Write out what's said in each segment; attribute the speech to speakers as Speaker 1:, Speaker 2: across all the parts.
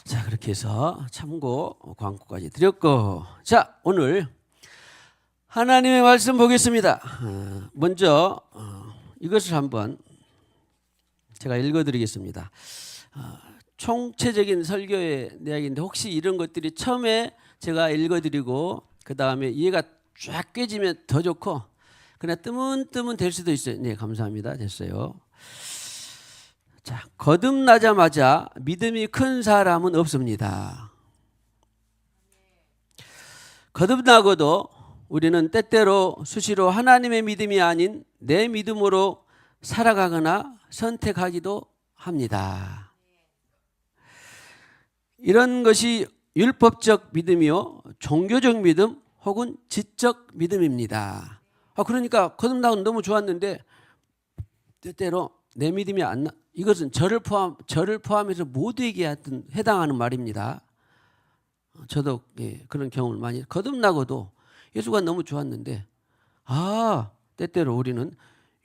Speaker 1: 자, 그렇게 해서 참고 광고까지 드렸고, 자, 오늘 하나님의 말씀 보겠습니다. 먼저 이것을 한번 제가 읽어드리겠습니다. 총체적인 설교의 내용인데 혹시 이런 것들이 처음에 제가 읽어드리고 그 다음에 이해가 쫙 깨지면 더 좋고 그냥 뜨문뜨문 될 수도 있어요. 네, 감사합니다. 됐어요. 자, 거듭나자마자 믿음이 큰 사람은 없습니다. 거듭나고도 우리는 때때로 수시로 하나님의 믿음이 아닌 내 믿음으로 살아가거나 선택하기도 합니다. 이런 것이 율법적 믿음이요, 종교적 믿음 혹은 지적 믿음입니다. 그러니까 거듭나고 너무 좋았는데 때때로 내 믿음이 안 나. 이것은 저를 포함해서 모두에게 해당하는 말입니다. 저도 그런 경험을 많이 거듭나고도 예수가 너무 좋았는데 때때로 우리는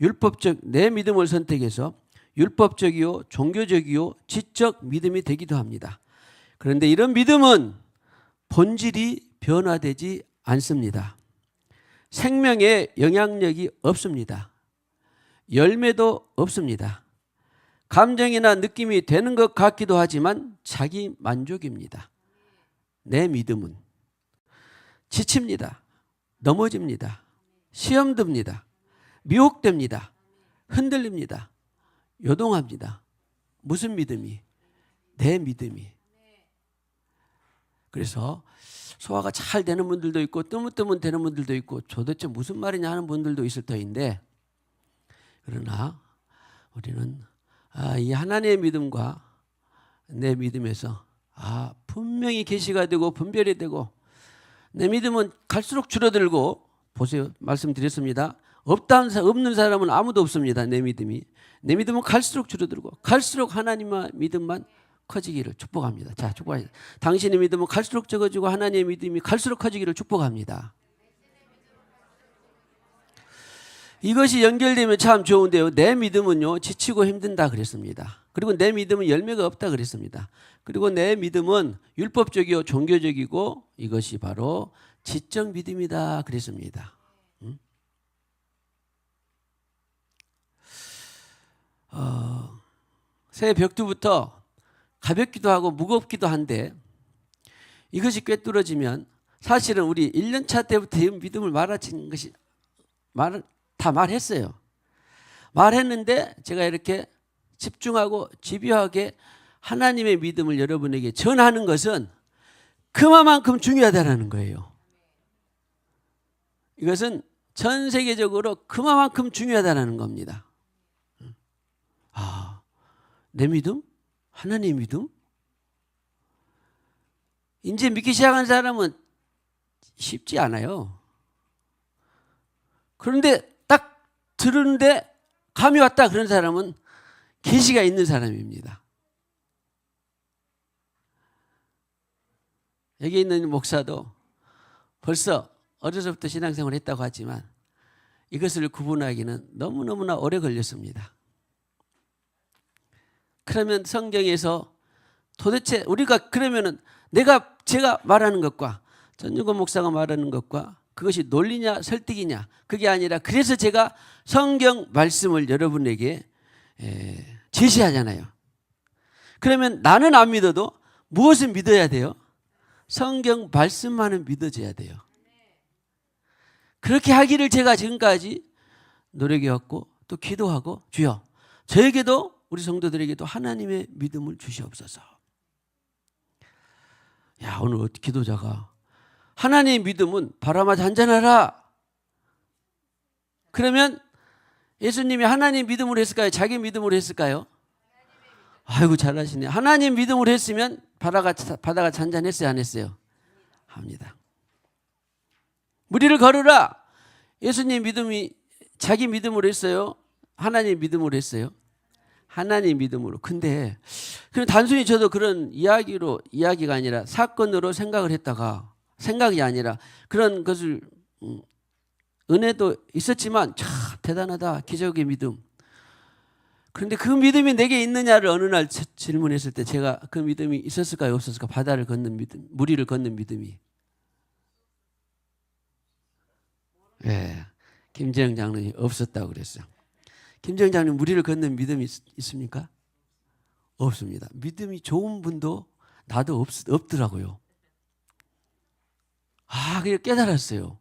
Speaker 1: 율법적 내 믿음을 선택해서 율법적이요 종교적이요 지적 믿음이 되기도 합니다. 그런데 이런 믿음은 본질이 변화되지 않습니다. 생명에 영향력이 없습니다. 열매도 없습니다. 감정이나 느낌이 되는 것 같기도 하지만 자기 만족입니다. 내 믿음은 지칩니다. 넘어집니다. 시험 듭니다. 미혹됩니다. 흔들립니다. 요동합니다. 무슨 믿음이? 내 믿음이. 그래서 소화가 잘 되는 분들도 있고 뜨문뜨문 되는 분들도 있고 도대체 무슨 말이냐 하는 분들도 있을 터인데, 그러나 우리는 이 하나님의 믿음과 내 믿음에서 분명히 계시가 되고 분별이 되고, 내 믿음은 갈수록 줄어들고, 보세요, 말씀드렸습니다. 없는 사람은 아무도 없습니다. 내 믿음은 갈수록 줄어들고 갈수록 하나님의 믿음만 커지기를 축복합니다. 자, 축복합니다. 당신의 믿음은 갈수록 적어지고 하나님의 믿음이 갈수록 커지기를 축복합니다. 이것이 연결되면 참 좋은데요. 내 믿음은요, 지치고 힘든다 그랬습니다. 그리고 내 믿음은 열매가 없다 그랬습니다. 그리고 내 믿음은 율법적이고 종교적이고 이것이 바로 지적 믿음이다 그랬습니다. 새해 벽두부터 가볍기도 하고 무겁기도 한데 이것이 꿰뚫어지면 사실은 우리 1년차 때부터 믿음을 말아치는 것이 다 말했어요. 말했는데 제가 이렇게 집중하고 집요하게 하나님의 믿음을 여러분에게 전하는 것은 그만큼 중요하다는 거예요. 이것은 전 세계적으로 그만큼 중요하다는 겁니다. 내 믿음? 하나님의 믿음? 이제 믿기 시작한 사람은 쉽지 않아요. 그런데 딱 들었는데 감이 왔다 그런 사람은 계시가 있는 사람입니다. 여기 있는 목사도 벌써 어려서부터 신앙생활을 했다고 하지만 이것을 구분하기는 너무너무나 오래 걸렸습니다. 그러면 성경에서 도대체 우리가 그러면은 제가 말하는 것과 전유건 목사가 말하는 것과 그것이 논리냐 설득이냐 그게 아니라, 그래서 제가 성경 말씀을 여러분에게 제시하잖아요. 그러면 나는 안 믿어도 무엇을 믿어야 돼요? 성경 말씀만은 믿어져야 돼요. 그렇게 하기를 제가 지금까지 노력해왔고 또 기도하고, 주여 저에게도 우리 성도들에게도 하나님의 믿음을 주시옵소서. 오늘 기도자가 하나님의 믿음은 바람아 잔잔하라. 그러면 예수님이 하나님 믿음으로 했을까요? 자기 믿음으로 했을까요? 아이고 잘하시네. 하나님 믿음으로 했으면 바다가 잔잔했어요, 안 했어요? 합니다. 무리를 걸으라. 예수님 믿음이 자기 믿음으로 했어요? 하나님 믿음으로 했어요? 하나님 믿음으로. 근데 그럼 단순히 저도 그런 이야기가 아니라 사건으로 생각을 했다가, 생각이 아니라 그런 것을 은혜도 있었지만 참 대단하다, 기적의 믿음. 그런데 그 믿음이 내게 있느냐를 어느 날 질문했을 때 제가 그 믿음이 있었을까요? 없었을까? 바다를 걷는 믿음, 무리를 걷는 믿음이. 예, 김재영 장로님 없었다고 그랬어요. 김재영 장로님 무리를 걷는 믿음이 있습니까? 없습니다. 믿음이 좋은 분도 나도 없더라고요. 그게 깨달았어요.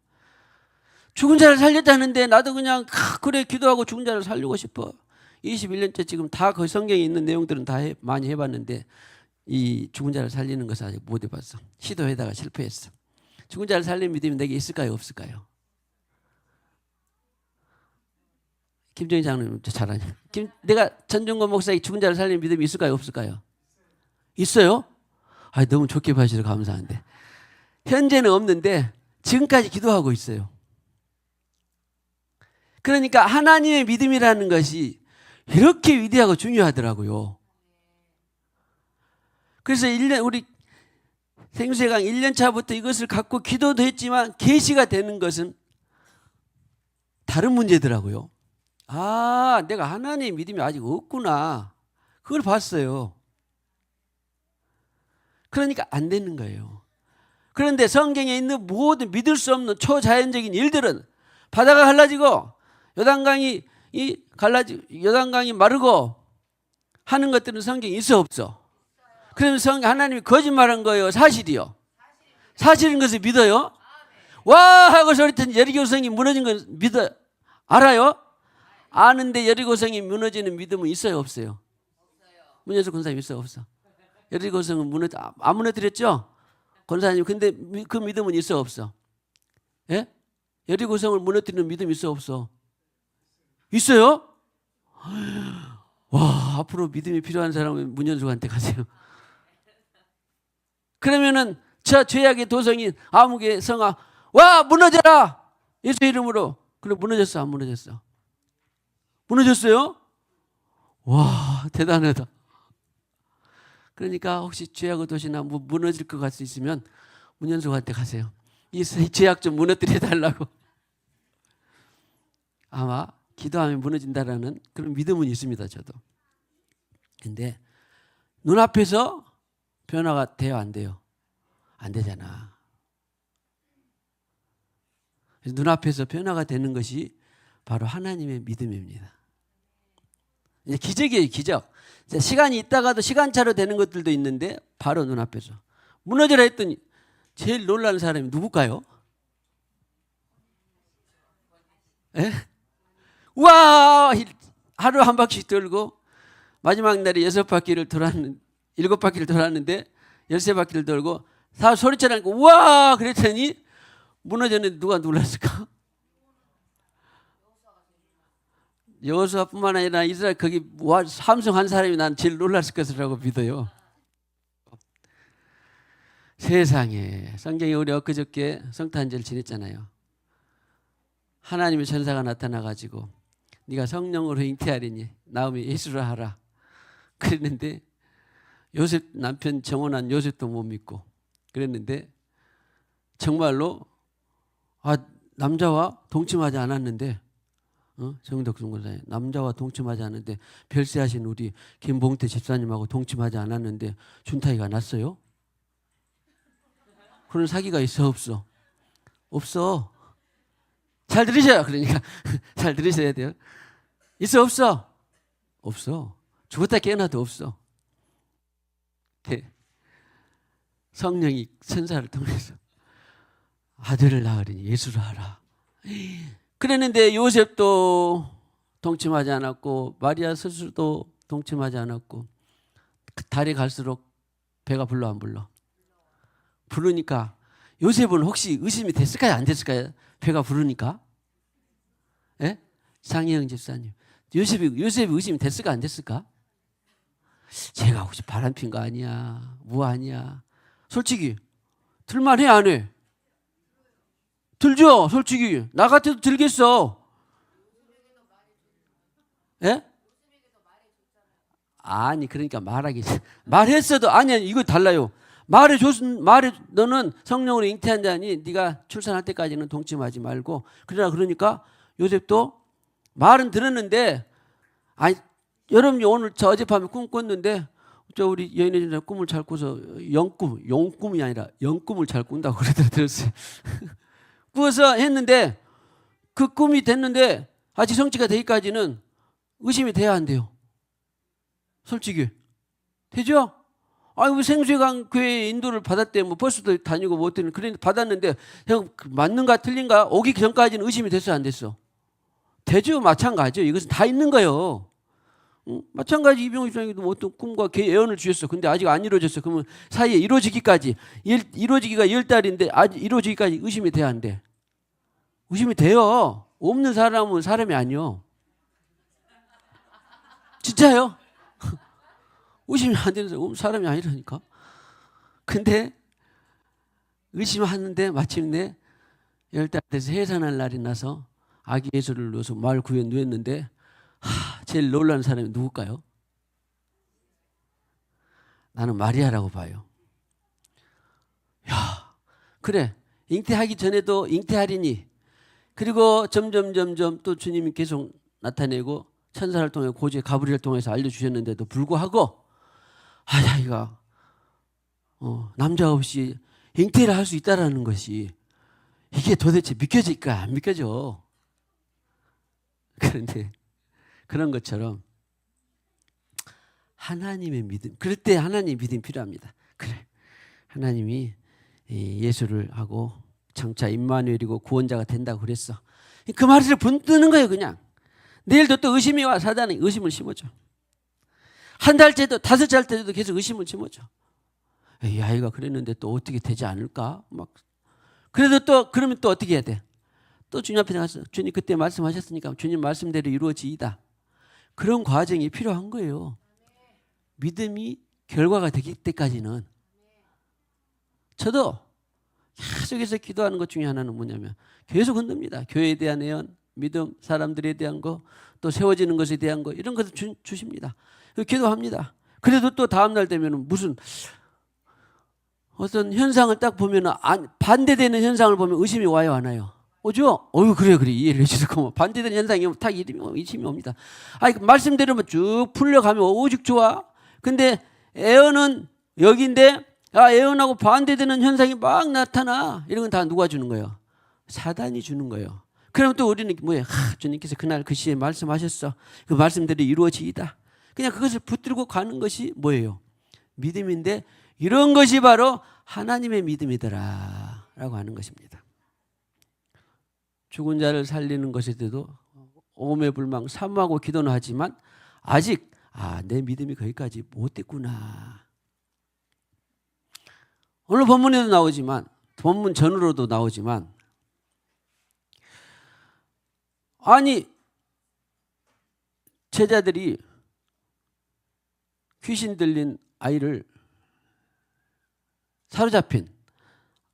Speaker 1: 죽은 자를 살렸다는데 나도 그냥 그래 기도하고 죽은 자를 살리고 싶어. 21년째 지금 다 그 성경에 있는 내용들은 다 많이 해봤는데 이 죽은 자를 살리는 것은 아직 못 해봤어. 시도하다가 실패했어. 죽은 자를 살리는 믿음이 내게 있을까요? 없을까요? 김정희 장로님 잘하냐? 내가 전종건 목사에게 죽은 자를 살리는 믿음이 있을까요? 없을까요? 있어요? 너무 좋게 봐주셔서 감사한데. 현재는 없는데 지금까지 기도하고 있어요. 그러니까 하나님의 믿음이라는 것이 이렇게 위대하고 중요하더라고요. 그래서 우리 생수의 강 1년 차부터 이것을 갖고 기도도 했지만 계시가 되는 것은 다른 문제더라고요. 내가 하나님의 믿음이 아직 없구나. 그걸 봤어요. 그러니까 안 되는 거예요. 그런데 성경에 있는 모든 믿을 수 없는 초자연적인 일들은 바다가 갈라지고 요단강이 마르고 하는 것들은 성경에 있어 없어? 그러면 하나님이 거짓말한 거예요? 사실이요? 사실인 것을 믿어요? 와 하고 소리쳤더니 여리고성이 무너진 건 알아요? 아는데 여리고성이 무너지는 믿음은 있어요 없어요? 문현석 권사님 있어 없어? 여리고성은 안 무너뜨렸죠? 권사님 근데 그 믿음은 있어 없어? 예? 여리고성을 무너뜨리는 믿음 있어 없어? 있어요? 와 앞으로 믿음이 필요한 사람은 문현숙한테 가세요. 그러면은 저 죄악의 도성인 아무개 성아 와 무너져라 예수 이름으로. 그래 무너졌어 안 무너졌어? 무너졌어요? 와 대단하다. 그러니까 혹시 죄악의 도시나 무너질 것 같이 있으면 문현숙한테 가세요. 이 죄악 좀 무너뜨려 달라고. 아마 기도하면 무너진다라는 그런 믿음은 있습니다. 저도. 근데 눈앞에서 변화가 돼요 안 돼요? 안 되잖아. 그래서 눈앞에서 변화가 되는 것이 바로 하나님의 믿음입니다. 이제 기적이에요 기적. 시간이 있다가도 시간차로 되는 것들도 있는데 바로 눈앞에서 무너져라 했더니 제일 놀라는 사람이 누굴까요? 에? 와 하루 한 바퀴 돌고 마지막 날에 6바퀴를 돌았는데 7바퀴를 돌았는데 13바퀴를 돌고 다 소리쳐 나니까 와 그랬더니 무너졌는데 누가 놀랐을까? 여호수아뿐만 아니라 이스라엘 거기 함성한 사람이 난 제일 놀랐을 것이라고 믿어요. 세상에 성경에 우리 엊그저께 성탄절 지냈잖아요. 하나님의 천사가 나타나가지고 네가 성령으로 잉태하리니 나오면 예수를 하라 그랬는데 요셉 남편 정혼한 요셉도 못 믿고 그랬는데 정말로 남자와 동침하지 않았는데 정덕순 권사님 남자와 동침하지 않았는데 별세하신 우리 김봉태 집사님하고 동침하지 않았는데 준타이가 났어요? 그런 사기가 있어 없어? 없어. 잘 들으셔요. 그러니까 잘 들으셔야 돼요. 있어 없어? 없어. 죽었다 깨어나도 없어. 성령이 천사를 통해서 아들을 낳으리니 예수를 하라. 그랬는데 요셉도 동침하지 않았고 마리아 스스로도 동침하지 않았고 달이 갈수록 배가 불러 안 불러? 부르니까 요셉은 혹시 의심이 됐을까요? 안 됐을까요? 배가 부르니까? 예? 장혜영 집사님 요셉이 의심이 됐을까 안 됐을까? 제가 혹시 바람핀 거 아니야? 뭐 아니야? 솔직히 들만해 안 해? 들죠? 솔직히 나 같아도 들겠어. 예? 아니 그러니까 말했어도 아니야 이거 달라요. 너는 성령으로 잉태한 자니 네가 출산할 때까지는 동침하지 말고 그러니까 요셉도 말은 들었는데 아니 여러분이 오늘 저 어젯밤에 꿈 꿨는데 저 우리 여인의 꿈을 잘 꿔서 용꿈이 아니라 영꿈을 잘 꾼다고 들었어요. 꾸어서 했는데 그 꿈이 됐는데 아직 성취가 되기까지는 의심이 돼야 안 돼요. 솔직히. 되죠? 아이고 생수강 교회 인도를 받았대. 뭐 버스도 다니고 뭐 어떤 그런 받았는데 형 맞는가 틀린가 오기 전까지는 의심이 됐어 안 됐어? 되죠. 마찬가지죠. 이것은 다 있는 거예요. 응? 마찬가지 이병호 집사님도 뭐 어떤 꿈과 예언을 주셨어. 근데 아직 안 이루어졌어. 그러면 사이에 이루어지기가 10달인데 아직 이루어지기까지 의심이 돼야 안 돼? 의심이 돼요. 없는 사람은 사람이 아니요. 진짜요? 의심이 안 되는 사람이 아니라니까. 근데 의심하는데 마침내 10달 돼서 해산할 날이 나서 아기 예수를 넣어서 마을 구에 누웠는데 제일 놀라는 사람이 누굴까요? 나는 마리아라고 봐요. 야, 그래. 잉태하기 전에도 잉태하리니 그리고 점점 또 주님이 계속 나타내고 천사를 통해 고제 가브리엘을 통해서 알려주셨는데도 불구하고 자기가 남자 없이 잉태를 할 수 있다는 것이 이게 도대체 믿겨질까 안 믿겨져. 그런데 그런 것처럼 하나님의 믿음, 그럴 때 하나님의 믿음이 필요합니다. 그래, 하나님이 예수를 하고 장차 임마누엘이고 구원자가 된다고 그랬어. 그 말을 붙드는 거예요. 그냥 내일도 또 의심이 와. 사단이 의심을 심어줘. 한 달째도 5살 때도 계속 의심을 심어줘. 이 아이가 그랬는데 또 어떻게 되지 않을까? 막 그래도 또 그러면 또 어떻게 해야 돼? 또 주님 앞에 나가서 주님 그때 말씀하셨으니까 주님 말씀대로 이루어지이다. 그런 과정이 필요한 거예요. 믿음이 결과가 되기 때까지는. 저도 계속해서 기도하는 것 중에 하나는 뭐냐면 계속 흔듭니다. 교회에 대한 예언, 믿음, 사람들에 대한 거, 또 세워지는 것에 대한 거 이런 것을 주십니다. 기도합니다. 그래도 또 다음 날 되면 무슨 어떤 현상을 딱 보면 반대되는 현상을 보면 의심이 와요 안 와요? 오죠? 그래 이해를 해주시고 반대되는 현상이 오면 딱 의심이 옵니다. 말씀대로만 쭉 풀려가면 오직 좋아. 근데 예언은 여기인데 예언하고 반대되는 현상이 막 나타나. 이런 건 다 누가 주는 거예요? 사단이 주는 거예요. 그럼 또 우리는 뭐예요? 주님께서 그날 그 시에 말씀하셨어. 그 말씀대로 이루어지이다. 그냥 그것을 붙들고 가는 것이 뭐예요? 믿음인데 이런 것이 바로 하나님의 믿음이더라 라고 하는 것입니다. 죽은 자를 살리는 것에 대해도 오매불망 사모하고 기도는 하지만 아직 내 믿음이 거기까지 못 됐구나. 오늘 본문에도 나오지만 본문 전으로도 나오지만 제자들이 귀신 들린 아이를 사로잡힌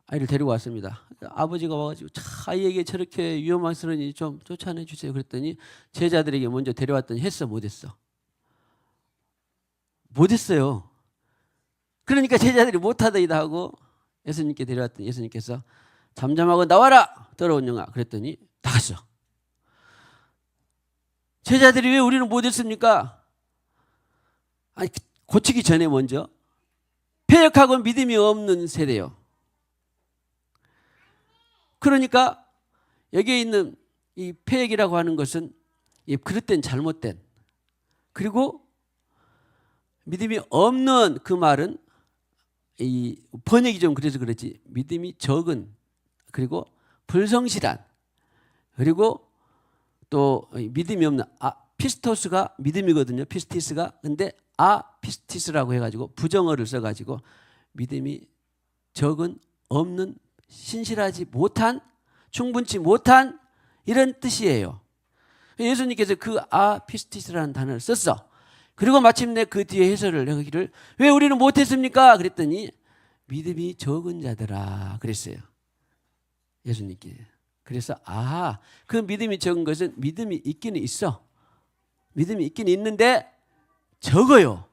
Speaker 1: 아이를 데리고 왔습니다. 아버지가 와가지고 아이에게 저렇게 위험스러우니 좀 쫓아내 주세요. 그랬더니 제자들에게 먼저 데려왔더니 했어 못했어? 못했어요. 그러니까 제자들이 못하더이다 하고 예수님께 데려왔더니 예수님께서 잠잠하고 나와라 더러운 영아 그랬더니 나갔어. 제자들이 왜 우리는 못했습니까? 고치기 전에 먼저 패역하고 믿음이 없는 세대요. 그러니까 여기에 있는 이 패역이라고 하는 것은 그릇된 잘못된 그리고 믿음이 없는 그 말은 이 번역이 좀 그래서 그렇지 믿음이 적은 그리고 불성실한 그리고 또 믿음이 없는 피스토스가 믿음이거든요. 피스티스가 근데 피스티스라고 해가지고 부정어를 써가지고 믿음이 적은 없는 신실하지 못한 충분치 못한 이런 뜻이에요. 예수님께서 그 피스티스라는 단어를 썼어. 그리고 마침내 그 뒤에 해설을 하기를 왜 우리는 못했습니까? 그랬더니 믿음이 적은 자들아 그랬어요. 예수님께. 그래서 그 믿음이 적은 것은 믿음이 있기는 있어. 믿음이 있긴 있는데 적어요.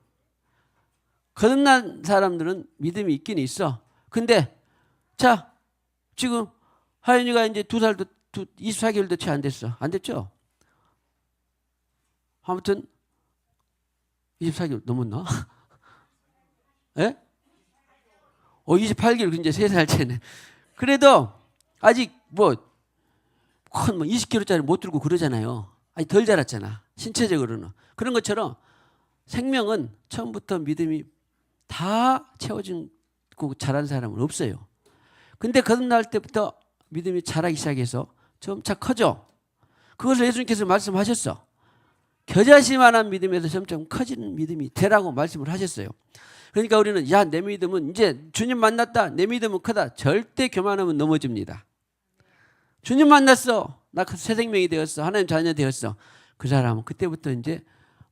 Speaker 1: 거듭난 사람들은 믿음이 있긴 있어. 근데 자 지금 하연이가 이제 2살도 24개월도 채 안 됐어. 안 됐죠? 아무튼 24개월 넘었나? 예? 28개월 이제 3살 차네. 그래도 아직 뭐 20kg짜리 못 들고 그러잖아요. 아직 덜 자랐잖아. 신체적으로는. 그런 것처럼 생명은 처음부터 믿음이 다 채워지고 자란 사람은 없어요. 근데 거듭날 때부터 믿음이 자라기 시작해서 점차 커져. 그것을 예수님께서 말씀하셨어. 겨자씨만한 믿음에서 점점 커지는 믿음이 되라고 말씀을 하셨어요. 그러니까 우리는 야, 내 믿음은 이제 주님 만났다. 내 믿음은 크다. 절대 교만하면 넘어집니다. 주님 만났어. 나 새 생명이 되었어. 하나님 자녀 되었어. 그 사람은 그때부터 이제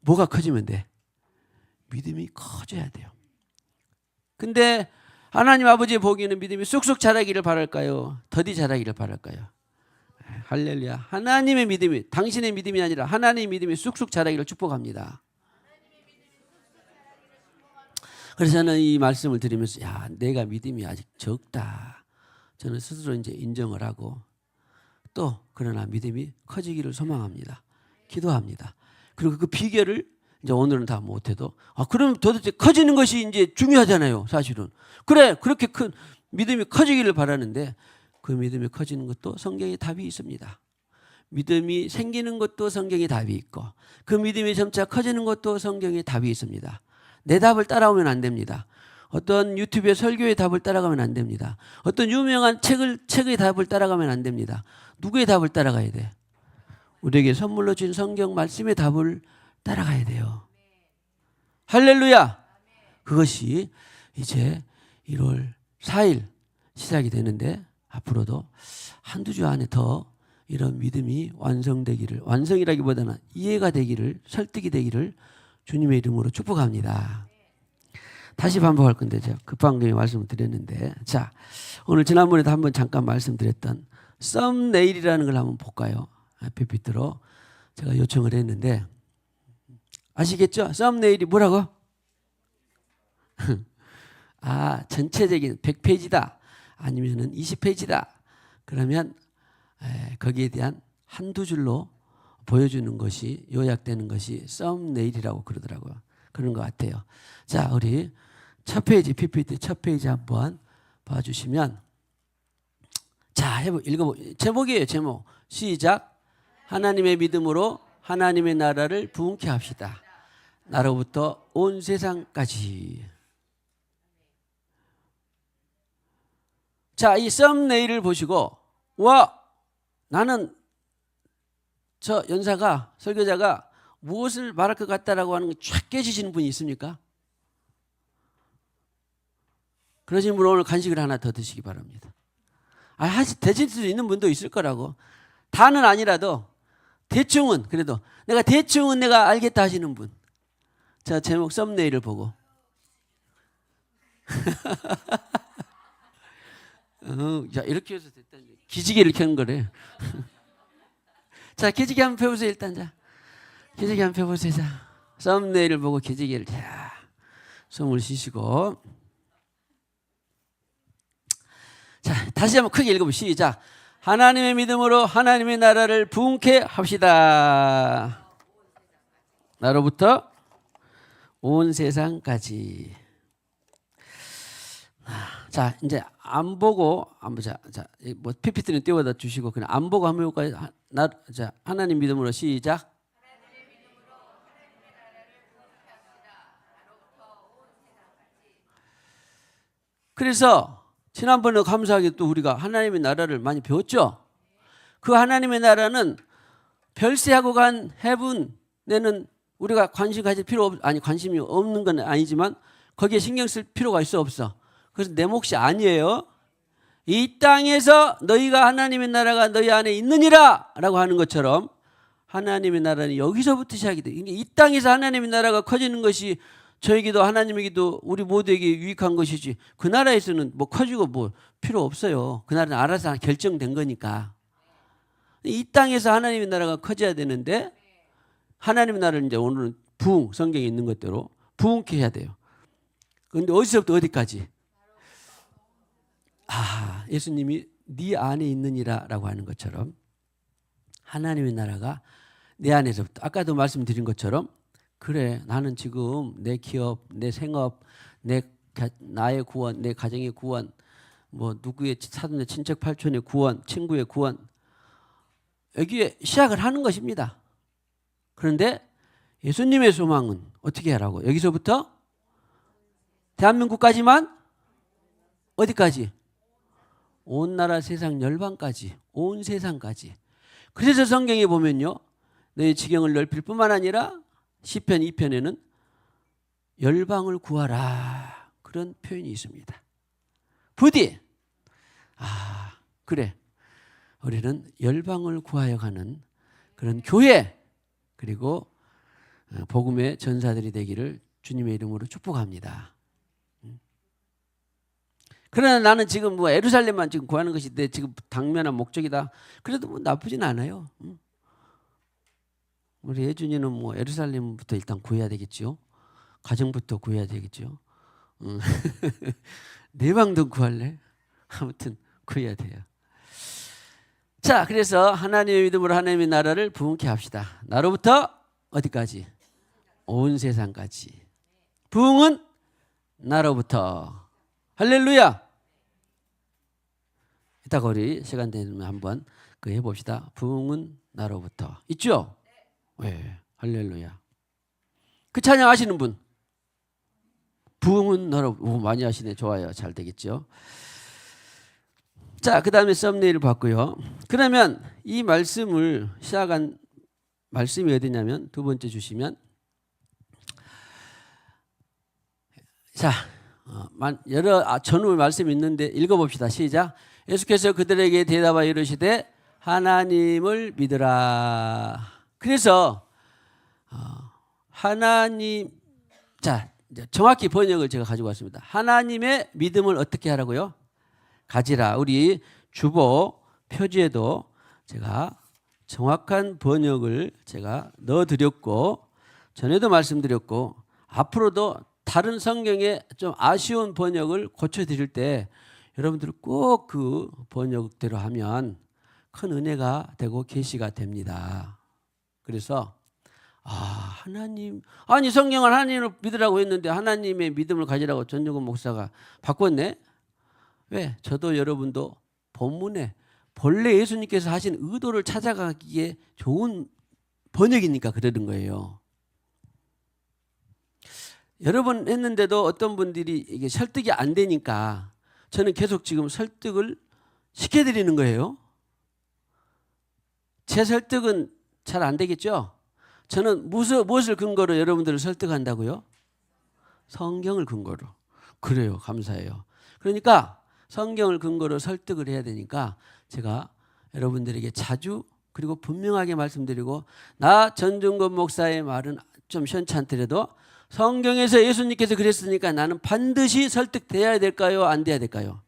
Speaker 1: 뭐가 커지면 돼? 믿음이 커져야 돼요. 근데 하나님 아버지의 보기에는 믿음이 쑥쑥 자라기를 바랄까요? 더디 자라기를 바랄까요? 할렐루야. 하나님의 믿음이, 당신의 믿음이 아니라 하나님의 믿음이 쑥쑥 자라기를 축복합니다. 그래서 저는 이 말씀을 드리면서 야, 내가 믿음이 아직 적다. 저는 스스로 이제 인정을 하고 또 그러나 믿음이 커지기를 소망합니다. 기도합니다. 그리고 그 비결을 이제 오늘은 다 못해도 그럼 도대체 커지는 것이 이제 중요하잖아요. 사실은. 그래, 그렇게 큰 믿음이 커지기를 바라는데 그 믿음이 커지는 것도 성경에 답이 있습니다. 믿음이 생기는 것도 성경에 답이 있고 그 믿음이 점차 커지는 것도 성경에 답이 있습니다. 내 답을 따라오면 안 됩니다. 어떤 유튜브의 설교의 답을 따라가면 안 됩니다. 어떤 유명한 책의 답을 따라가면 안 됩니다. 누구의 답을 따라가야 돼? 우리에게 선물로 준 성경 말씀의 답을 따라가야 돼요. 할렐루야. 그것이 이제 1월 4일 시작이 되는데 앞으로도 한두 주 안에 더 이런 믿음이 완성되기를, 완성이라기보다는 이해가 되기를, 설득이 되기를 주님의 이름으로 축복합니다. 다시 반복할 건데 제가 급한경에 말씀을 드렸는데 자, 오늘 지난번에도 한번 잠깐 말씀드렸던 썸네일이라는 걸 한번 볼까요? PPT로 제가 요청을 했는데 아시겠죠? 썸네일이 뭐라고? 전체적인 100페이지다 아니면 20페이지다 그러면 거기에 대한 한두 줄로 보여주는 것이 요약되는 것이 썸네일이라고 그러더라고요. 그런 것 같아요. 자, 우리 첫 페이지 PPT 첫 페이지 한번 봐주시면 자, 읽어보. 제목이에요. 제목. 시작. 하나님의 믿음으로 하나님의 나라를 부흥케 합시다. 나로부터 온 세상까지. 자, 이 썸네일을 보시고 와, 나는 저 연사가 설교자가 무엇을 말할 것 같다라고 하는 게 쫙 깨지시는 분이 있습니까? 그러신 분 오늘 간식을 하나 더 드시기 바랍니다. 되실 수 있는 분도 있을 거라고. 다는 아니라도 대충은 그래도 대충은 내가 알겠다 하시는 분. 자, 제목 썸네일을 보고 자, 이렇게 해서 됐다. 기지개를 켜는 거래. 자, 기지개 한번 펴보세요. 일단 자, 기지개 한번 펴보세요. 자, 썸네일을 보고 기지개를 자, 숨을 쉬시고 자, 다시 한번 크게 읽어보시죠. 시작. 하나님의 믿음으로 하나님의 나라를 부흥케 합시다. 나로부터 온 세상까지. 자, 이제 안 보고 뭐 PPT는 띄워다 주시고 그냥 안 보고 한번 해볼까요? 자, 하나님 믿음으로 시작. 그래서 지난번에 감사하게 또 우리가 하나님의 나라를 많이 배웠죠. 그 하나님의 나라는 별세하고 간 해븐에는 우리가 관심 가질 필요 관심이 없는 건 아니지만 거기에 신경 쓸 필요가 있어 없어? 그래서 내 몫이 아니에요. 이 땅에서 너희가 하나님의 나라가 너희 안에 있느니라 라고 하는 것처럼 하나님의 나라는 여기서부터 시작이 돼. 이 땅에서 하나님의 나라가 커지는 것이 저에게도 하나님에게도 우리 모두에게 유익한 것이지 그 나라에서는 뭐 커지고 뭐 필요 없어요. 그 나라는 알아서 결정된 거니까. 이 땅에서 하나님의 나라가 커져야 되는데 하나님의 나라를 이제 오늘은 부흥, 성경에 있는 것대로 부흥케 해야 돼요. 그런데 어디서부터 어디까지? 예수님이 네 안에 있느니라 라고 하는 것처럼 하나님의 나라가 내 안에서부터 아까도 말씀드린 것처럼 그래, 나는 지금 내 기업, 내 생업, 나의 구원, 내 가정의 구원, 뭐 누구의 사돈의 친척 팔촌의 구원, 친구의 구원, 여기에 시작을 하는 것입니다. 그런데 예수님의 소망은 어떻게 하라고? 여기서부터 대한민국까지만 어디까지? 온 나라 세상 열방까지, 온 세상까지. 그래서 성경에 보면요, 너의 지경을 넓힐 뿐만 아니라 시편 2편에는 열방을 구하라, 그런 표현이 있습니다. 부디 그래, 우리는 열방을 구하여 가는 그런 교회, 그리고 복음의 전사들이 되기를 주님의 이름으로 축복합니다. 그러나 나는 지금 뭐 예루살렘만 지금 구하는 것이 내 지금 당면한 목적이다. 그래도 뭐 나쁘진 않아요. 우리 예준이는 뭐 예루살렘부터 일단 구해야 되겠죠. 가정부터 구해야 되겠죠. 내 방도 구할래? 아무튼 구해야 돼요. 자, 그래서 하나님의 믿음으로 하나님의 나라를 부흥케 합시다. 나로부터 어디까지? 온 세상까지. 부흥은 나로부터. 할렐루야. 이따가 우리 시간 되면 한번 그 해봅시다. 부흥은 나로부터. 있죠? 네. 할렐루야. 그 찬양 하시는 분. 부흥은 나로부터. 많이 하시네. 좋아요. 잘 되겠죠? 자, 그 다음에 썸네일을 봤고요. 그러면 이 말씀을 시작한 말씀이 어디냐면 두 번째 주시면, 자, 여러 전후 말씀이 있는데 읽어봅시다. 시작. 예수께서 그들에게 대답하여 이르시되 하나님을 믿으라. 그래서 하나님, 자, 정확히 번역을 제가 가지고 왔습니다. 하나님의 믿음을 어떻게 하라고요? 가지라. 우리 주보 표지에도 제가 정확한 번역을 제가 넣어드렸고, 전에도 말씀드렸고, 앞으로도 다른 성경에 좀 아쉬운 번역을 고쳐드릴 때 여러분들 꼭 그 번역대로 하면 큰 은혜가 되고 계시가 됩니다. 그래서 하나님, 아니 성경을 하나님을 믿으라고 했는데 하나님의 믿음을 가지라고 전종근 목사가 바꿨네? 왜? 저도 여러분도 본문에 본래 예수님께서 하신 의도를 찾아가기에 좋은 번역이니까 그러는 거예요. 여러 번 했는데도 어떤 분들이 이게 설득이 안 되니까 저는 계속 지금 설득을 시켜드리는 거예요. 제 설득은 잘 안 되겠죠? 저는 무엇을 근거로 여러분들을 설득한다고요? 성경을 근거로. 그래요. 감사해요. 그러니까 성경을 근거로 설득을 해야 되니까 제가 여러분들에게 자주 그리고 분명하게 말씀드리고, 나 전종건 목사의 말은 좀 현찮더라도 성경에서 예수님께서 그랬으니까 나는 반드시 설득되어야 될까요? 안 돼야 될까요?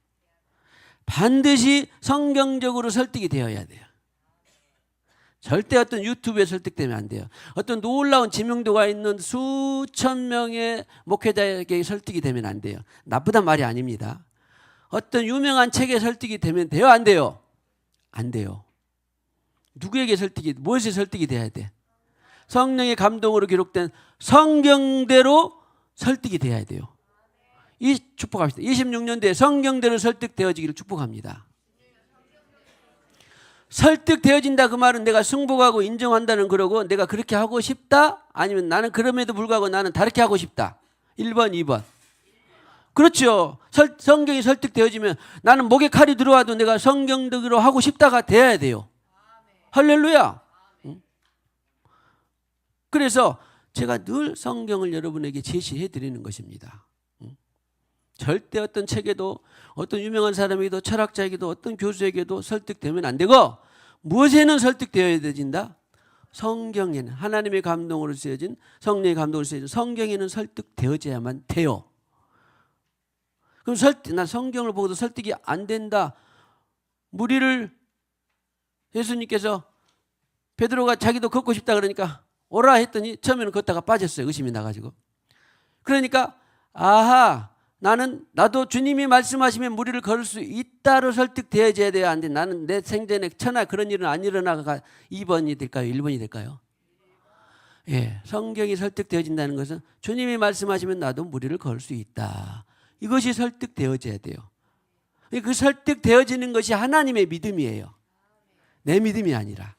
Speaker 1: 반드시 성경적으로 설득이 되어야 돼요. 절대 어떤 유튜브에 설득되면 안 돼요. 어떤 놀라운 지명도가 있는 수천 명의 목회자에게 설득이 되면 안 돼요. 나쁘단 말이 아닙니다. 어떤 유명한 책에 설득이 되면 돼요? 안 돼요? 안 돼요. 누구에게 무엇에 설득이 돼야 돼? 성령의 감동으로 기록된 성경대로 설득이 돼야 돼요. 축복합시다. 26년도에 성경대로 설득되어지기를 축복합니다. 설득되어진다 그 말은 내가 승복하고 인정한다는 그러고, 내가 그렇게 하고 싶다? 아니면 나는 그럼에도 불구하고 나는 다르게 하고 싶다. 1번, 2번. 그렇죠. 성경이 설득되어지면 나는 목에 칼이 들어와도 내가 성경대로 하고 싶다가 돼야 돼요. 할렐루야. 그래서 제가 늘 성경을 여러분에게 제시해 드리는 것입니다. 절대 어떤 책에도 어떤 유명한 사람에게도 철학자에게도 어떤 교수에게도 설득되면 안 되고, 무엇에는 설득되어야 되진다? 성경에는, 하나님의 감동으로 쓰여진, 성령의 감동으로 쓰여진 성경에는 설득되어져야만 돼요. 그럼 난 성경을 보고도 설득이 안 된다. 무리를 예수님께서 베드로가 자기도 걷고 싶다 그러니까 오라 했더니 처음에는 걷다가 빠졌어요. 의심이 나가지고. 그러니까 나도 주님이 말씀하시면 무리를 걸을 수 있다로 설득되어져야 돼야 하는데, 나는 내 생전에 천하 그런 일은 안 일어나가 2번이 될까요? 1번이 될까요? 예, 성경이 설득되어진다는 것은 주님이 말씀하시면 나도 무리를 걸 수 있다. 이것이 설득되어져야 돼요. 그 설득되어지는 것이 하나님의 믿음이에요. 내 믿음이 아니라.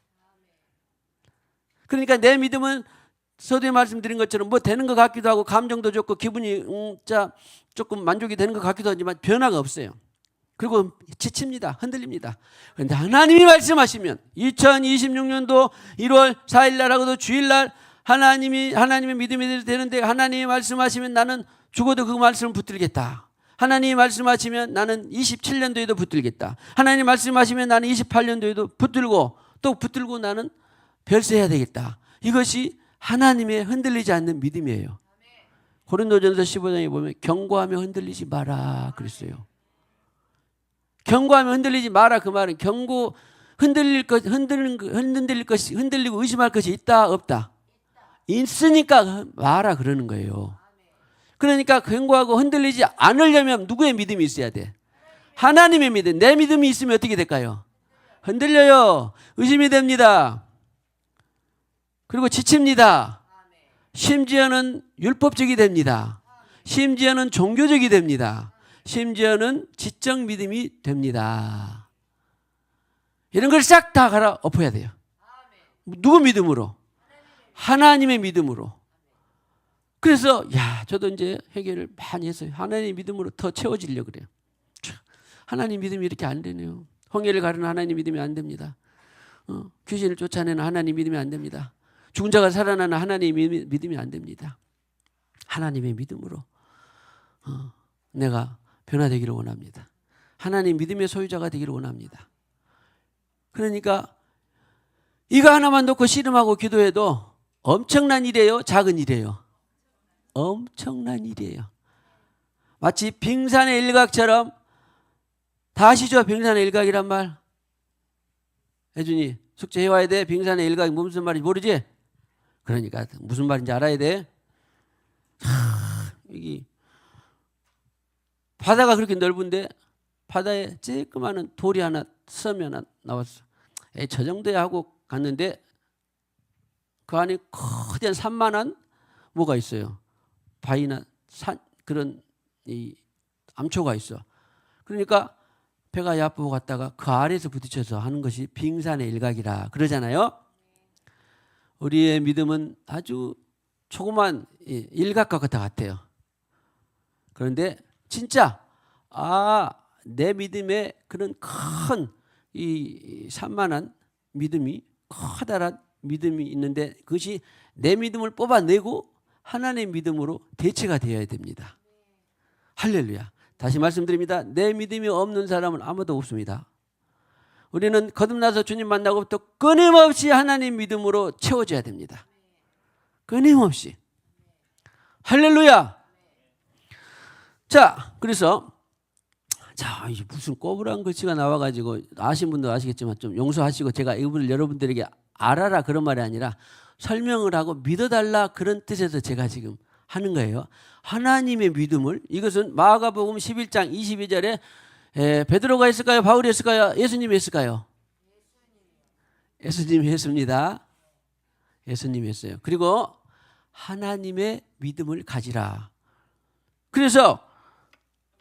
Speaker 1: 그러니까 내 믿음은 서두에 말씀드린 것처럼 뭐 되는 것 같기도 하고 감정도 좋고 기분이 조금 만족이 되는 것 같기도 하지만 변화가 없어요. 그리고 지칩니다. 흔들립니다. 그런데 하나님이 말씀하시면 2026년도 1월 4일 날하고도 주일날 하나님의 믿음이 되는데 하나님이 말씀하시면 나는 죽어도 그 말씀을 붙들겠다. 하나님이 말씀하시면 나는 27년도에도 붙들겠다. 하나님이 말씀하시면 나는 28년도에도 붙들고 또 붙들고 나는 별세해야 되겠다. 이것이 하나님의 흔들리지 않는 믿음이에요. 고린도전서 15장에 보면 경고하며 흔들리지 마라 그랬어요. 경고하며 흔들리지 마라 그 말은 흔들리고 의심할 것이 있다 없다. 있으니까 마라 그러는 거예요. 그러니까 경고하고 흔들리지 않으려면 누구의 믿음이 있어야 돼? 하나님의 믿음. 내 믿음이 있으면 어떻게 될까요? 흔들려요. 의심이 됩니다. 그리고 지칩니다. 심지어는 율법적이 됩니다. 심지어는 종교적이 됩니다. 심지어는 지적 믿음이 됩니다. 이런 걸 싹 다 갈아 엎어야 돼요. 누구 믿음으로? 하나님의 믿음으로. 그래서 저도 이제 회개를 많이 했어요. 하나님의 믿음으로 더 채워지려고 그래요. 하나님 믿음이 이렇게 안 되네요. 홍해를 가르는 하나님 믿음이 안 됩니다. 귀신을 쫓아내는 하나님 믿음이 안 됩니다. 죽은 자가 살아나는 하나님 믿음이 안 됩니다. 하나님의 믿음으로 내가 변화되기를 원합니다. 하나님 믿음의 소유자가 되기를 원합니다. 그러니까 이거 하나만 놓고 씨름하고 기도해도 엄청난 일이에요? 작은 일이에요? 엄청난 일이에요. 마치 빙산의 일각처럼 다 아시죠? 빙산의 일각이란 말. 혜준이 숙제 해와야 돼. 빙산의 일각이 무슨 말인지 모르지? 그러니까 무슨 말인지 알아야 돼. 여기 바다가 그렇게 넓은데 바다에 쬐끄마한 돌이 하나 섬이 하나 나왔어. 저 정도야 하고 갔는데 그 안에 거대한 산만한 뭐가 있어요. 바위나 산 그런 이 암초가 있어. 그러니까 배가 야쁘고 갔다가 그 아래에서 부딪혀서 하는 것이 빙산의 일각이라 그러잖아요. 우리의 믿음은 아주 조그만 일각과 같아요. 그런데 진짜 내 믿음에 그런 큰 이 산만한 믿음이 커다란 믿음이 있는데 그것이 내 믿음을 뽑아내고 하나님의 믿음으로 대체가 되어야 됩니다. 할렐루야. 다시 말씀드립니다. 내 믿음이 없는 사람은 아무도 없습니다. 우리는 거듭나서 주님 만나고부터 끊임없이 하나님 믿음으로 채워져야 됩니다. 끊임없이. 할렐루야. 자, 그래서 이제 무슨 꼬부랑 글씨가 나와가지고 아신 분도 아시겠지만 좀 용서하시고 제가 이분을 여러분들에게 알아라 그런 말이 아니라 설명을 하고 믿어달라 그런 뜻에서 제가 지금 하는 거예요. 하나님의 믿음을 이것은 마가복음 11장 22절에 베드로가 했을까요? 바울이 했을까요? 예수님이 했을까요? 예수님이 했습니다. 예수님이 했어요. 그리고 하나님의 믿음을 가지라. 그래서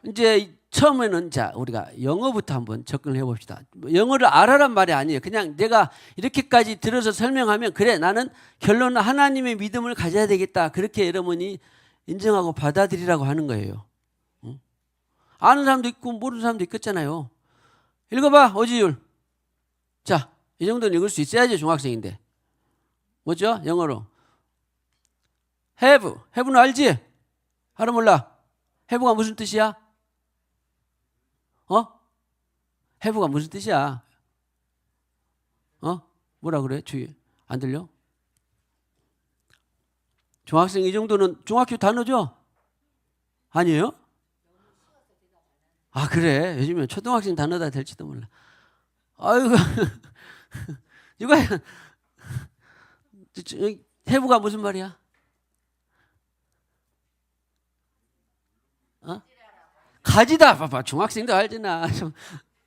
Speaker 1: 이제 처음에는 우리가 영어부터 한번 접근을 해봅시다. 영어를 알아란 말이 아니에요. 그냥 내가 이렇게까지 들어서 설명하면 그래 나는 결론은 하나님의 믿음을 가져야 되겠다. 그렇게 여러분이 인정하고 받아들이라고 하는 거예요. 아는 사람도 있고 모르는 사람도 있겠잖아요. 읽어봐 오지율. 자, 이 정도는 읽을 수 있어야지 중학생인데. 뭐죠? 영어로 have는 알지? 알아 몰라? have가 무슨 뜻이야? have가 무슨 뜻이야? 뭐라 그래? 주위 안 들려? 중학생 이 정도는 중학교 단어죠? 아니에요? 그래. 요즘엔 초등학생 단어다 될지도 몰라. 아이고 이거 have가 무슨 말이야? 가지다. 봐봐. 중학생도 알잖아.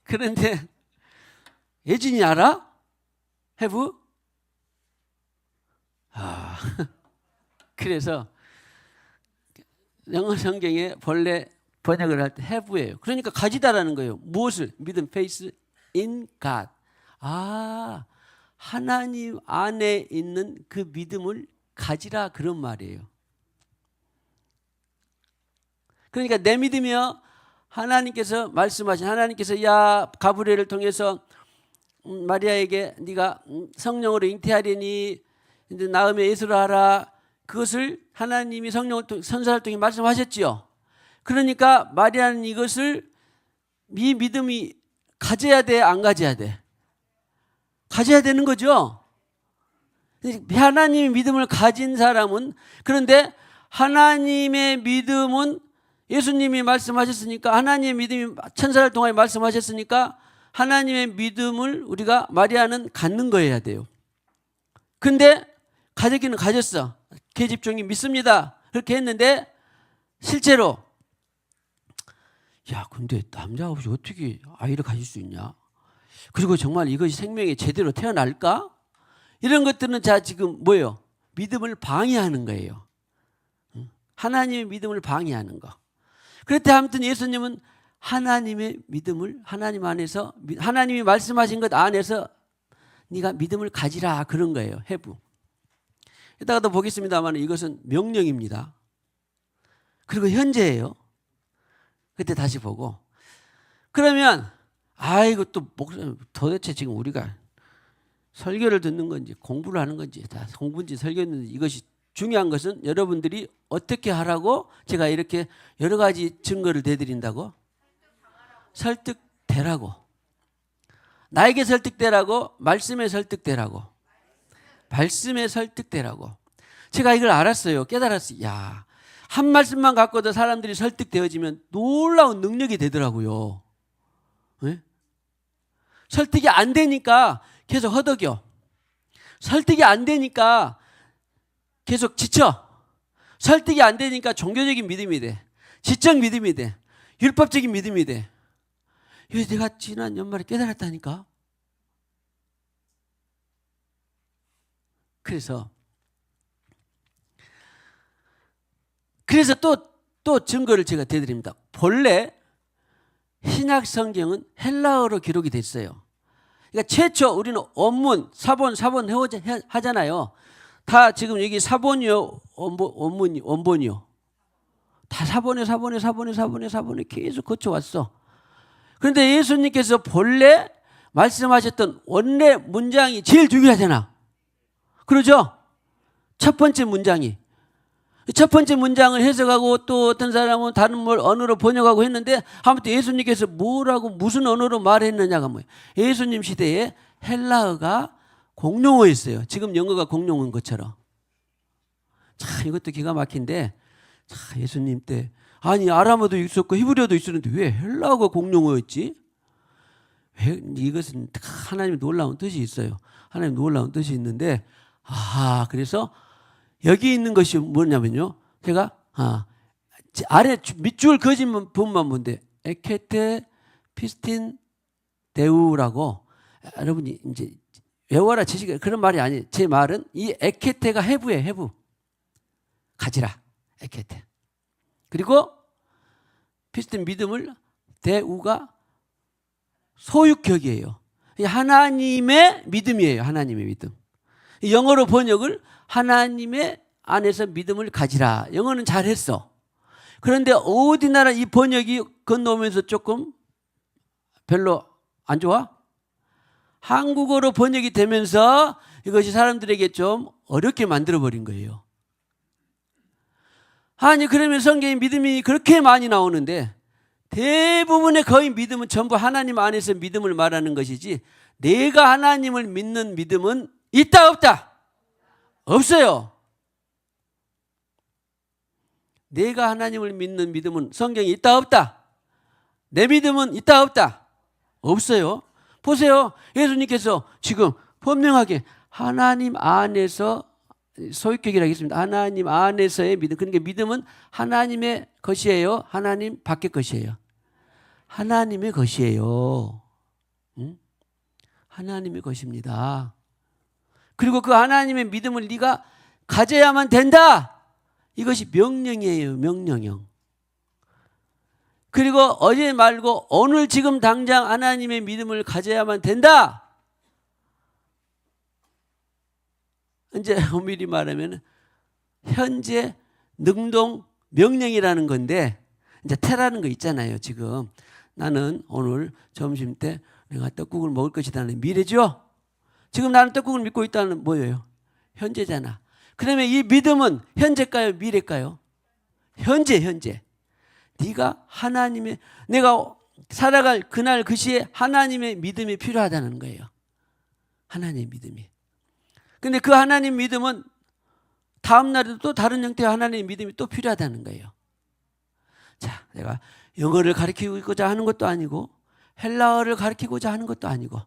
Speaker 1: 그런데 예진이 알아? have? 그래서 영어 성경에 본래 번역을 할 때 have예요. 그러니까 가지다라는 거예요. 무엇을? 믿음, faith in God. 하나님 안에 있는 그 믿음을 가지라, 그런 말이에요. 그러니까 내 믿음이요, 하나님께서 말씀하신, 하나님께서 야 가브리엘을 통해서 마리아에게 네가 성령으로 잉태하리니 이제 낳으면 예수를 하라, 그것을 하나님이 성령을 선사를 통해 말씀하셨지요. 그러니까 마리아는 이것을, 이 믿음이 가져야 돼, 안 가져야 돼? 가져야 되는 거죠. 하나님의 믿음을 가진 사람은, 그런데 하나님의 믿음은 예수님이 말씀하셨으니까, 하나님의 믿음이 천사를 통하여 말씀하셨으니까 하나님의 믿음을 우리가, 마리아는 갖는 거여야 돼요. 근데 가졌기는 가졌어. 계집종이 믿습니다. 그렇게 했는데 실제로 야, 근데 남자 없이 어떻게 아이를 가질 수 있냐? 그리고 정말 이것이 생명이 제대로 태어날까? 이런 것들은 자 지금 뭐예요? 믿음을 방해하는 거예요. 하나님의 믿음을 방해하는 거. 그렇대 아무튼 예수님은 하나님의 믿음을, 하나님 안에서, 하나님이 말씀하신 것 안에서 네가 믿음을 가지라, 그런 거예요. 해부. 이따가도 보겠습니다만 이것은 명령입니다. 그리고 현재예요. 그때 다시 보고. 그러면 아이고 또 목사님, 도대체 지금 우리가 설교를 듣는 건지 공부를 하는 건지, 다 공부인지 설교인지, 이것이 중요한 것은 여러분들이 어떻게 하라고 제가 이렇게 여러 가지 증거를 대드린다고? 설득되라고. 나에게 설득되라고, 말씀에 설득되라고. 말씀에 설득되라고. 제가 이걸 알았어요. 깨달았어요. 야, 한 말씀만 갖고도 사람들이 설득되어지면 놀라운 능력이 되더라고요. 네? 설득이 안 되니까 계속 허덕여. 설득이 안 되니까 계속 지쳐. 설득이 안 되니까 종교적인 믿음이 돼. 지적 믿음이 돼. 율법적인 믿음이 돼. 이거 내가 지난 연말에 깨달았다니까. 그래서 또 증거를 제가 대드립니다. 본래 신약 성경은 헬라어로 기록이 됐어요. 그러니까 최초 우리는 원문, 사본 하잖아요. 다 지금 여기 사본이요, 원본이요. 다 사본에 계속 거쳐왔어. 그런데 예수님께서 본래 말씀하셨던 원래 문장이 제일 중요하잖아. 그러죠? 첫 번째 문장이. 첫 번째 문장을 해석하고 또 어떤 사람은 다른 뭘 언어로 번역하고 했는데, 아무튼 예수님께서 뭐라고 무슨 언어로 말했느냐가 뭐예요. 예수님 시대에 헬라어가 공용어였어요. 지금 영어가 공용어인 것처럼. 참 이것도 기가 막힌데, 참 예수님 때 아니 아람어도 있었고 히브리어도 있었는데 왜 헬라어가 공용어였지? 이것은 하나님의 놀라운 뜻이 있어요. 하나님 놀라운 뜻이 있는데, 그래서 여기 있는 것이 뭐냐면요. 제가 아래 밑줄 그어진 부분만 본데 에케테 피스틴 데우라고, 여러분이 이제 외워라 지식, 그런 말이 아니에요. 제 말은 이 에케테가 해부예요. 해부. 가지라. 에케테. 그리고 피스틴 믿음을, 데우가 소유격이에요. 하나님의 믿음이에요. 하나님의 믿음. 영어로 번역을 하나님의 안에서 믿음을 가지라. 영어는 잘했어. 그런데 어디 나라 이 번역이 건너오면서 조금 별로 안 좋아? 한국어로 번역이 되면서 이것이 사람들에게 좀 어렵게 만들어버린 거예요. 아니 그러면 성경에 믿음이 그렇게 많이 나오는데 대부분의 거의 믿음은 전부 하나님 안에서 믿음을 말하는 것이지, 내가 하나님을 믿는 믿음은 있다 없다? 없어요. 내가 하나님을 믿는 믿음은 성경에 있다 없다? 내 믿음은 있다 없다? 없어요. 보세요. 예수님께서 지금 분명하게 하나님 안에서, 소유격이라고 했습니다. 하나님 안에서의 믿음. 그러니까 믿음은 하나님의 것이에요? 하나님 밖의 것이에요? 하나님의 것이에요. 응? 하나님의 것입니다. 그리고 그 하나님의 믿음을 네가 가져야만 된다. 이것이 명령이에요. 명령형. 그리고 어제 말고 오늘 지금 당장 하나님의 믿음을 가져야만 된다. 이제 엄밀히 말하면 현재 능동 명령이라는 건데, 이제 태라는 거 있잖아요. 지금 나는 오늘 점심 때 내가 떡국을 먹을 것이라는 미래죠. 지금 나는 떡국을 믿고 있다는 뭐예요? 현재잖아. 그러면 이 믿음은 현재일까요? 미래일까요? 현재. 네가 하나님의, 내가 살아갈 그날 그 시에 하나님의 믿음이 필요하다는 거예요. 하나님의 믿음이. 근데 그 하나님 믿음은 다음 날에도 또 다른 형태의 하나님의 믿음이 또 필요하다는 거예요. 자, 내가 영어를 가르치고자 하는 것도 아니고 헬라어를 가르치고자 하는 것도 아니고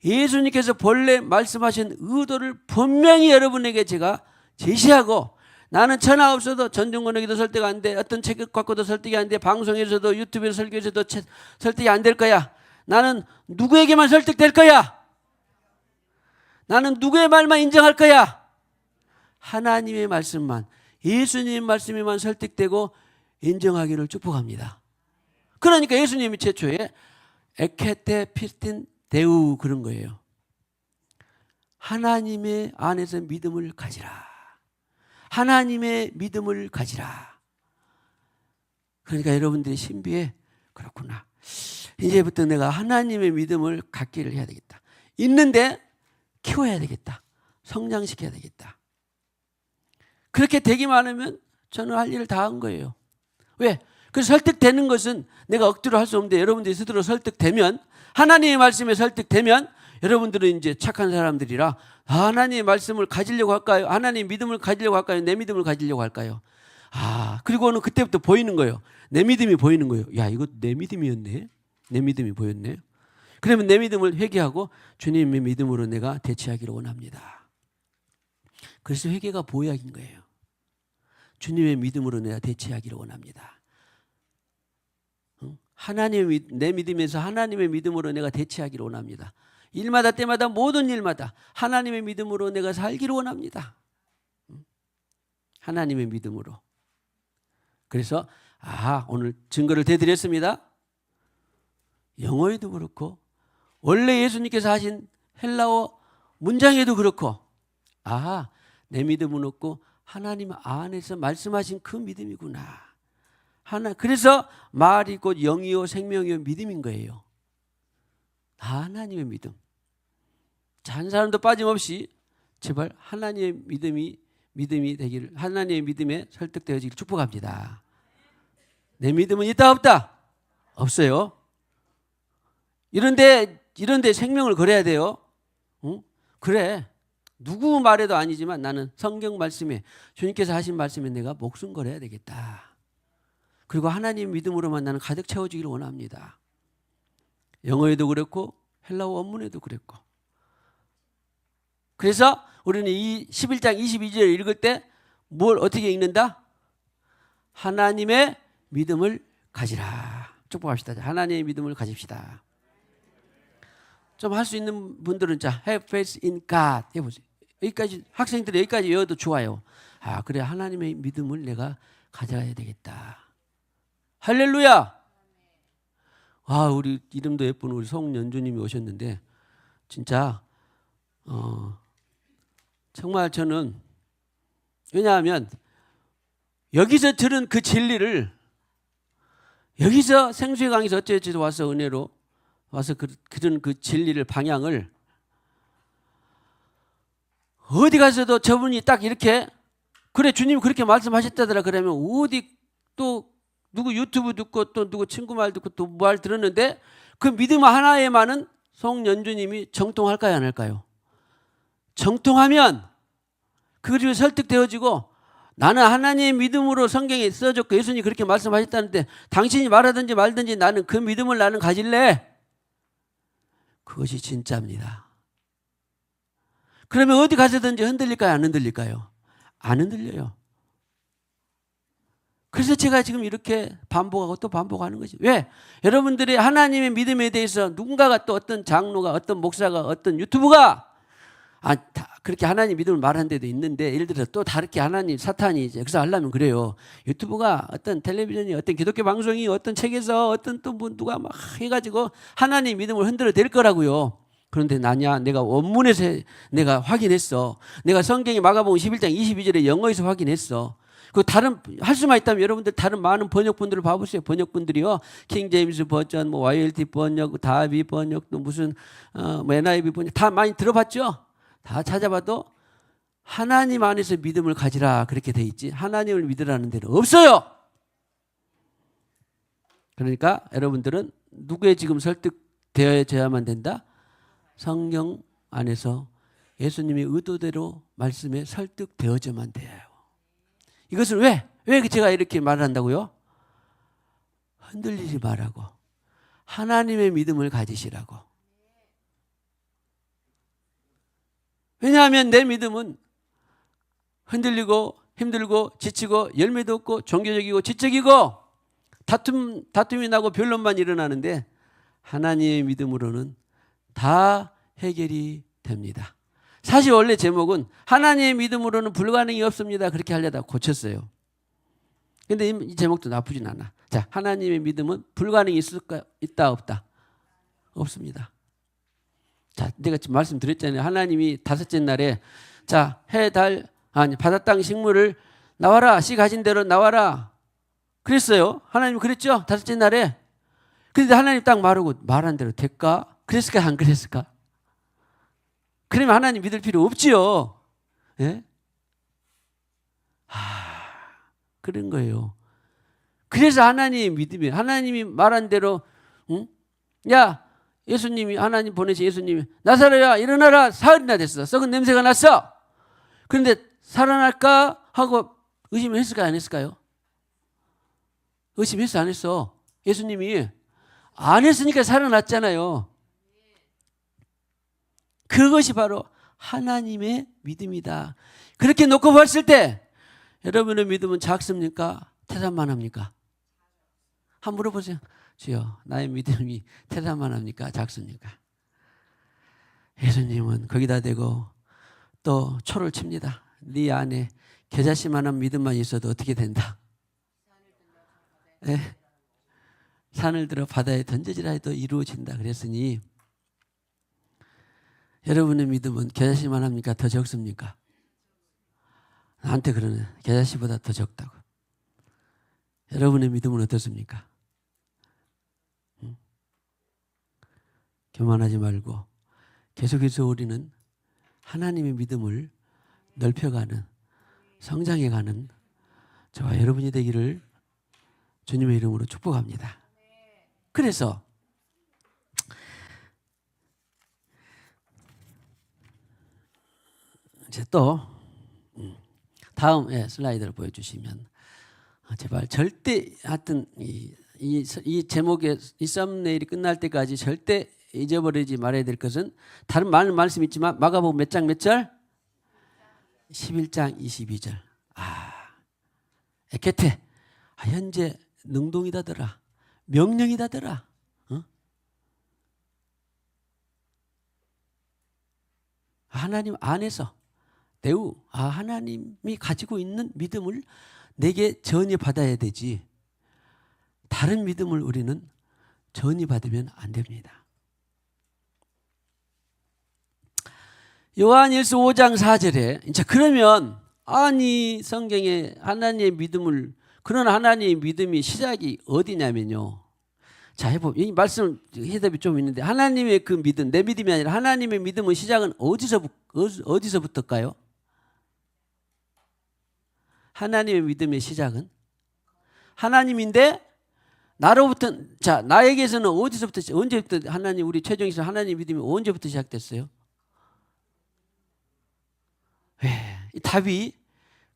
Speaker 1: 예수님께서 본래 말씀하신 의도를 분명히 여러분에게 제가 제시하고, 나는 천하 없어도 전중권에게도 설득 안 돼, 어떤 책 갖고도 설득이 안 돼, 방송에서도 유튜브에서 설교에서도 설득이 안 될 거야. 나는 누구에게만 설득될 거야. 나는 누구의 말만 인정할 거야. 하나님의 말씀만, 예수님 말씀에만 설득되고 인정하기를 축복합니다. 그러니까 예수님이 최초에 에케테 피스틴 데우 그런 거예요. 하나님의 안에서 믿음을 가지라. 하나님의 믿음을 가지라. 그러니까 여러분들이 신비에 그렇구나. 이제부터 내가 하나님의 믿음을 갖기를 해야 되겠다. 있는데 키워야 되겠다. 성장시켜야 되겠다. 그렇게 되기만 하면 저는 할 일을 다 한 거예요. 왜? 그래서 설득되는 것은 내가 억지로 할 수 없는데, 여러분들이 스스로 설득되면, 하나님의 말씀에 설득되면 여러분들은 이제 착한 사람들이라 하나님의 말씀을 가지려고 할까요? 하나님의 믿음을 가지려고 할까요? 내 믿음을 가지려고 할까요? 그리고는 그때부터 보이는 거예요. 내 믿음이 보이는 거예요. 야, 이거 내 믿음이었네. 내 믿음이 보였네. 그러면 내 믿음을 회개하고 주님의 믿음으로 내가 대체하기를 원합니다. 그래서 회개가 보약인 거예요. 주님의 믿음으로 내가 대체하기를 원합니다. 내 믿음에서 하나님의 믿음으로 내가 대체하기를 원합니다. 일마다 때마다 모든 일마다 하나님의 믿음으로 내가 살기를 원합니다. 하나님의 믿음으로. 그래서 오늘 증거를 대드렸습니다. 영어에도 그렇고 원래 예수님께서 하신 헬라어 문장에도 그렇고 내 믿음은 없고 하나님 안에서 말씀하신 그 믿음이구나. 그래서 말이 곧 영이요 생명이요 믿음인 거예요. 하나님의 믿음. 한 사람도 빠짐없이 제발 하나님의 믿음이 되기를, 하나님의 믿음에 설득되어지기를 축복합니다. 내 믿음은 있다 없다? 없어요. 이런데 생명을 걸어야 돼요. 응? 그래. 누구 말에도 아니지만 나는 성경 말씀에, 주님께서 하신 말씀에 내가 목숨 걸어야 되겠다. 그리고 하나님 믿음으로만 나는 가득 채워지기를 원합니다. 영어에도 그렇고 헬라어 원문에도 그랬고. 그래서 우리는 이 11장 22절을 읽을 때 뭘 어떻게 읽는다? 하나님의 믿음을 가지라. 축복합시다. 하나님의 믿음을 가집시다. 좀 할 수 있는 분들은 have faith in God 해보세요. 여기까지, 학생들이 여기까지 외워도 좋아요. 그래, 하나님의 믿음을 내가 가져야 되겠다. 할렐루야. 우리 이름도 예쁜 우리 송연주님이 오셨는데 진짜 정말 저는, 왜냐하면 여기서 들은 그 진리를, 여기서 생수의 강에서 어찌어찌 와서 은혜로 와서 그런 그 진리를, 방향을 어디 가서도 저분이 딱 이렇게, 그래 주님이 그렇게 말씀하셨다더라 그러면 어디 또 누구 유튜브 듣고 또 누구 친구 말 듣고 또 말 들었는데 그 믿음 하나에만은 송연주님이 정통할까요 안 할까요? 정통하면 그리고 설득되어지고, 나는 하나님의 믿음으로 성경에 써졌고 예수님이 그렇게 말씀하셨다는데 당신이 말하든지 말든지 나는 그 믿음을 나는 가질래. 그것이 진짜입니다. 그러면 어디 가서든지 흔들릴까요 안 흔들릴까요? 안 흔들려요. 그래서 제가 지금 이렇게 반복하고 또 반복하는 거죠. 왜? 여러분들이 하나님의 믿음에 대해서 누군가가, 또 어떤 장로가, 어떤 목사가, 어떤 유튜브가 그렇게 하나님 믿음을 말하는 데도 있는데, 예를 들어 또 다르게 하나님 사탄이 역사하려면 그래요. 유튜브가 어떤 텔레비전이 어떤 기독교 방송이 어떤 책에서 어떤 또 누가 막 해가지고 하나님 믿음을 흔들어 댈 거라고요. 그런데 나냐, 내가 원문에서 내가 확인했어. 내가 성경의 마가복음 11장 22절에 영어에서 확인했어. 그 다른 할 수만 있다면 여러분들 다른 많은 번역본들을 봐보세요. 번역본들이요, 킹 제임스 버전, 뭐 YLT 번역, 다비 번역, 또 무슨 뭐 NIV 번역 다 많이 들어봤죠. 다 찾아봐도 하나님 안에서 믿음을 가지라 그렇게 돼 있지, 하나님을 믿으라는 데는 없어요. 그러니까 여러분들은 누구의 지금 설득되어야만 된다? 성경 안에서 예수님의 의도대로 말씀에 설득되어져만 돼요. 이것을 왜 제가 이렇게 말한다고요? 흔들리지 말라고, 하나님의 믿음을 가지시라고. 왜냐하면 내 믿음은 흔들리고 힘들고 지치고 열매도 없고 종교적이고 지적이고 다툼이 나고 변론만 일어나는데, 하나님의 믿음으로는 다 해결이 됩니다. 사실 원래 제목은 하나님의 믿음으로는 불가능이 없습니다 그렇게 하려다 고쳤어요. 근데 이 제목도 나쁘진 않아. 자, 하나님의 믿음은 불가능이 있다 없다? 없습니다. 자, 내가 지금 말씀드렸잖아요. 하나님이 다섯째 날에 자, 바다 땅 식물을 나와라, 씨 가진 대로 나와라 그랬어요. 하나님 그랬죠, 다섯째 날에. 그런데 하나님 딱 말한 대로 될까? 그랬을까 안 그랬을까? 그러면 하나님 믿을 필요 없지요. 예? 그런 거예요. 그래서 하나님의 믿음이, 하나님이 말한 대로, 응? 야, 예수님이, 하나님 보내신 예수님이 나사로야 일어나라, 사흘이나 됐어. 썩은 냄새가 났어. 그런데 살아날까 하고 의심을 했을까요 안 했을까요? 의심했어 안 했어? 예수님이 안 했으니까 살아났잖아요. 그것이 바로 하나님의 믿음이다. 그렇게 놓고 봤을 때 여러분의 믿음은 작습니까? 태산만 합니까? 한번 물어보세요. 주여, 나의 믿음이 태산만 합니까? 작습니까? 예수님은 거기다 대고 또 초를 칩니다. 네 안에 겨자씨만한 믿음만 있어도 어떻게 된다? 네. 산을 들어 바다에 던져지라 해도 이루어진다 그랬으니, 여러분의 믿음은 겨자씨만 합니까? 더 적습니까? 나한테 그러네. 겨자씨보다 더 적다고. 여러분의 믿음은 어떻습니까? 교만하지 말고 계속해서 우리는 하나님의 믿음을 넓혀가는, 성장해가는 저와 여러분이 되기를 주님의 이름으로 축복합니다. 그래서 이제 또 다음 슬라이드를 보여주시면, 제발 절대 하여튼 이 제목의 이 썸네일이 끝날 때까지 절대 잊어버리지 말아야 될 것은, 다른 많은 말씀 있지만 마가복음 몇 장 몇 절? 11장 22절. 에케테, 현재 능동이다더라, 명령이다더라. 하나님 안에서 대우, 하나님이 가지고 있는 믿음을 내게 전이받아야 되지, 다른 믿음을 우리는 전이받으면 안 됩니다. 요한일서 5장 4절에 이제 그러면 성경에 하나님의 믿음을, 그런 하나님의 믿음이 시작이 어디냐면요. 자, 이 말씀 해답이 좀 있는데, 하나님의 그 믿음, 내 믿음이 아니라 하나님의 믿음의 시작은 어디서부터일까요? 하나님의 믿음의 시작은 하나님인데, 나로부터, 자, 나에게서는 언제부터 하나님, 우리 최종에서 하나님 믿음이 언제부터 시작됐어요? 이 답이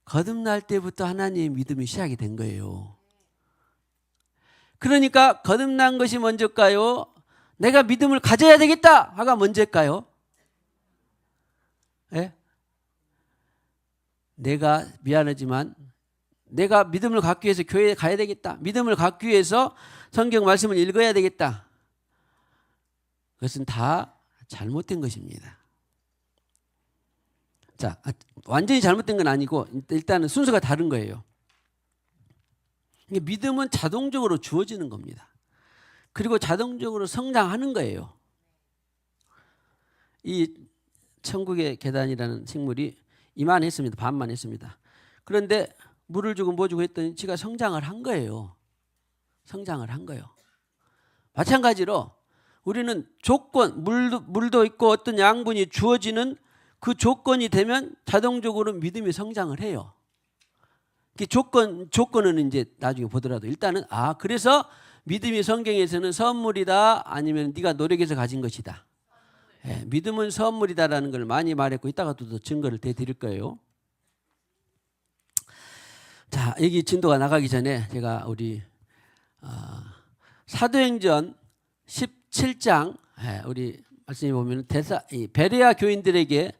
Speaker 1: 거듭날 때부터 하나님의 믿음이 시작이 된 거예요. 그러니까 거듭난 것이 먼저일까요? 내가 믿음을 가져야 되겠다 하가 먼저일까요? 예? 내가 미안하지만 내가 믿음을 갖기 위해서 교회에 가야 되겠다, 믿음을 갖기 위해서 성경 말씀을 읽어야 되겠다, 그것은 다 잘못된 것입니다. 자, 완전히 잘못된 건 아니고 일단은 순서가 다른 거예요. 믿음은 자동적으로 주어지는 겁니다. 그리고 자동적으로 성장하는 거예요. 이 천국의 계단이라는 식물이 이만했습니다. 반만 했습니다. 그런데 물을 주고 뭐 주고 했더니 지가 성장을 한 거예요. 성장을 한 거예요. 마찬가지로 우리는 조건, 물도 있고 어떤 양분이 주어지는 그 조건이 되면 자동적으로 믿음이 성장을 해요. 조건은 이제 나중에 보더라도 일단은 그래서 믿음이 성경에서는 선물이다 아니면 네가 노력해서 가진 것이다. 예, 믿음은 선물이다라는 걸 많이 말했고 이따가 또 증거를 대드릴 거예요. 자, 여기 진도가 나가기 전에 제가 우리 사도행전 17장 우리 말씀해 보면 베레아 교인들에게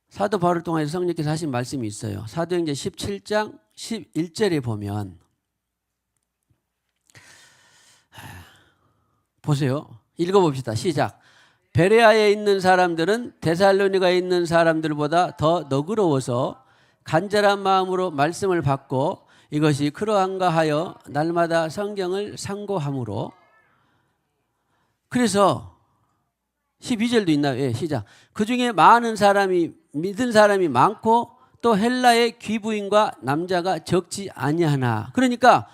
Speaker 1: 사도 바울을 통해서 성령께서 하신 말씀이 있어요. 사도행전 17장 11절에 보면 보세요. 읽어봅시다. 시작. 베레아에 있는 사람들은 데살로니가에 있는 사람들보다 더 너그러워서 간절한 마음으로 말씀을 받고 이것이 그러한가 하여 날마다 성경을 상고함으로. 그래서 12절도 있나요? 예, 시작. 그 중에 많은 사람이 믿은 사람이 많고 또 헬라의 귀부인과 남자가 적지 아니하나. 그러니까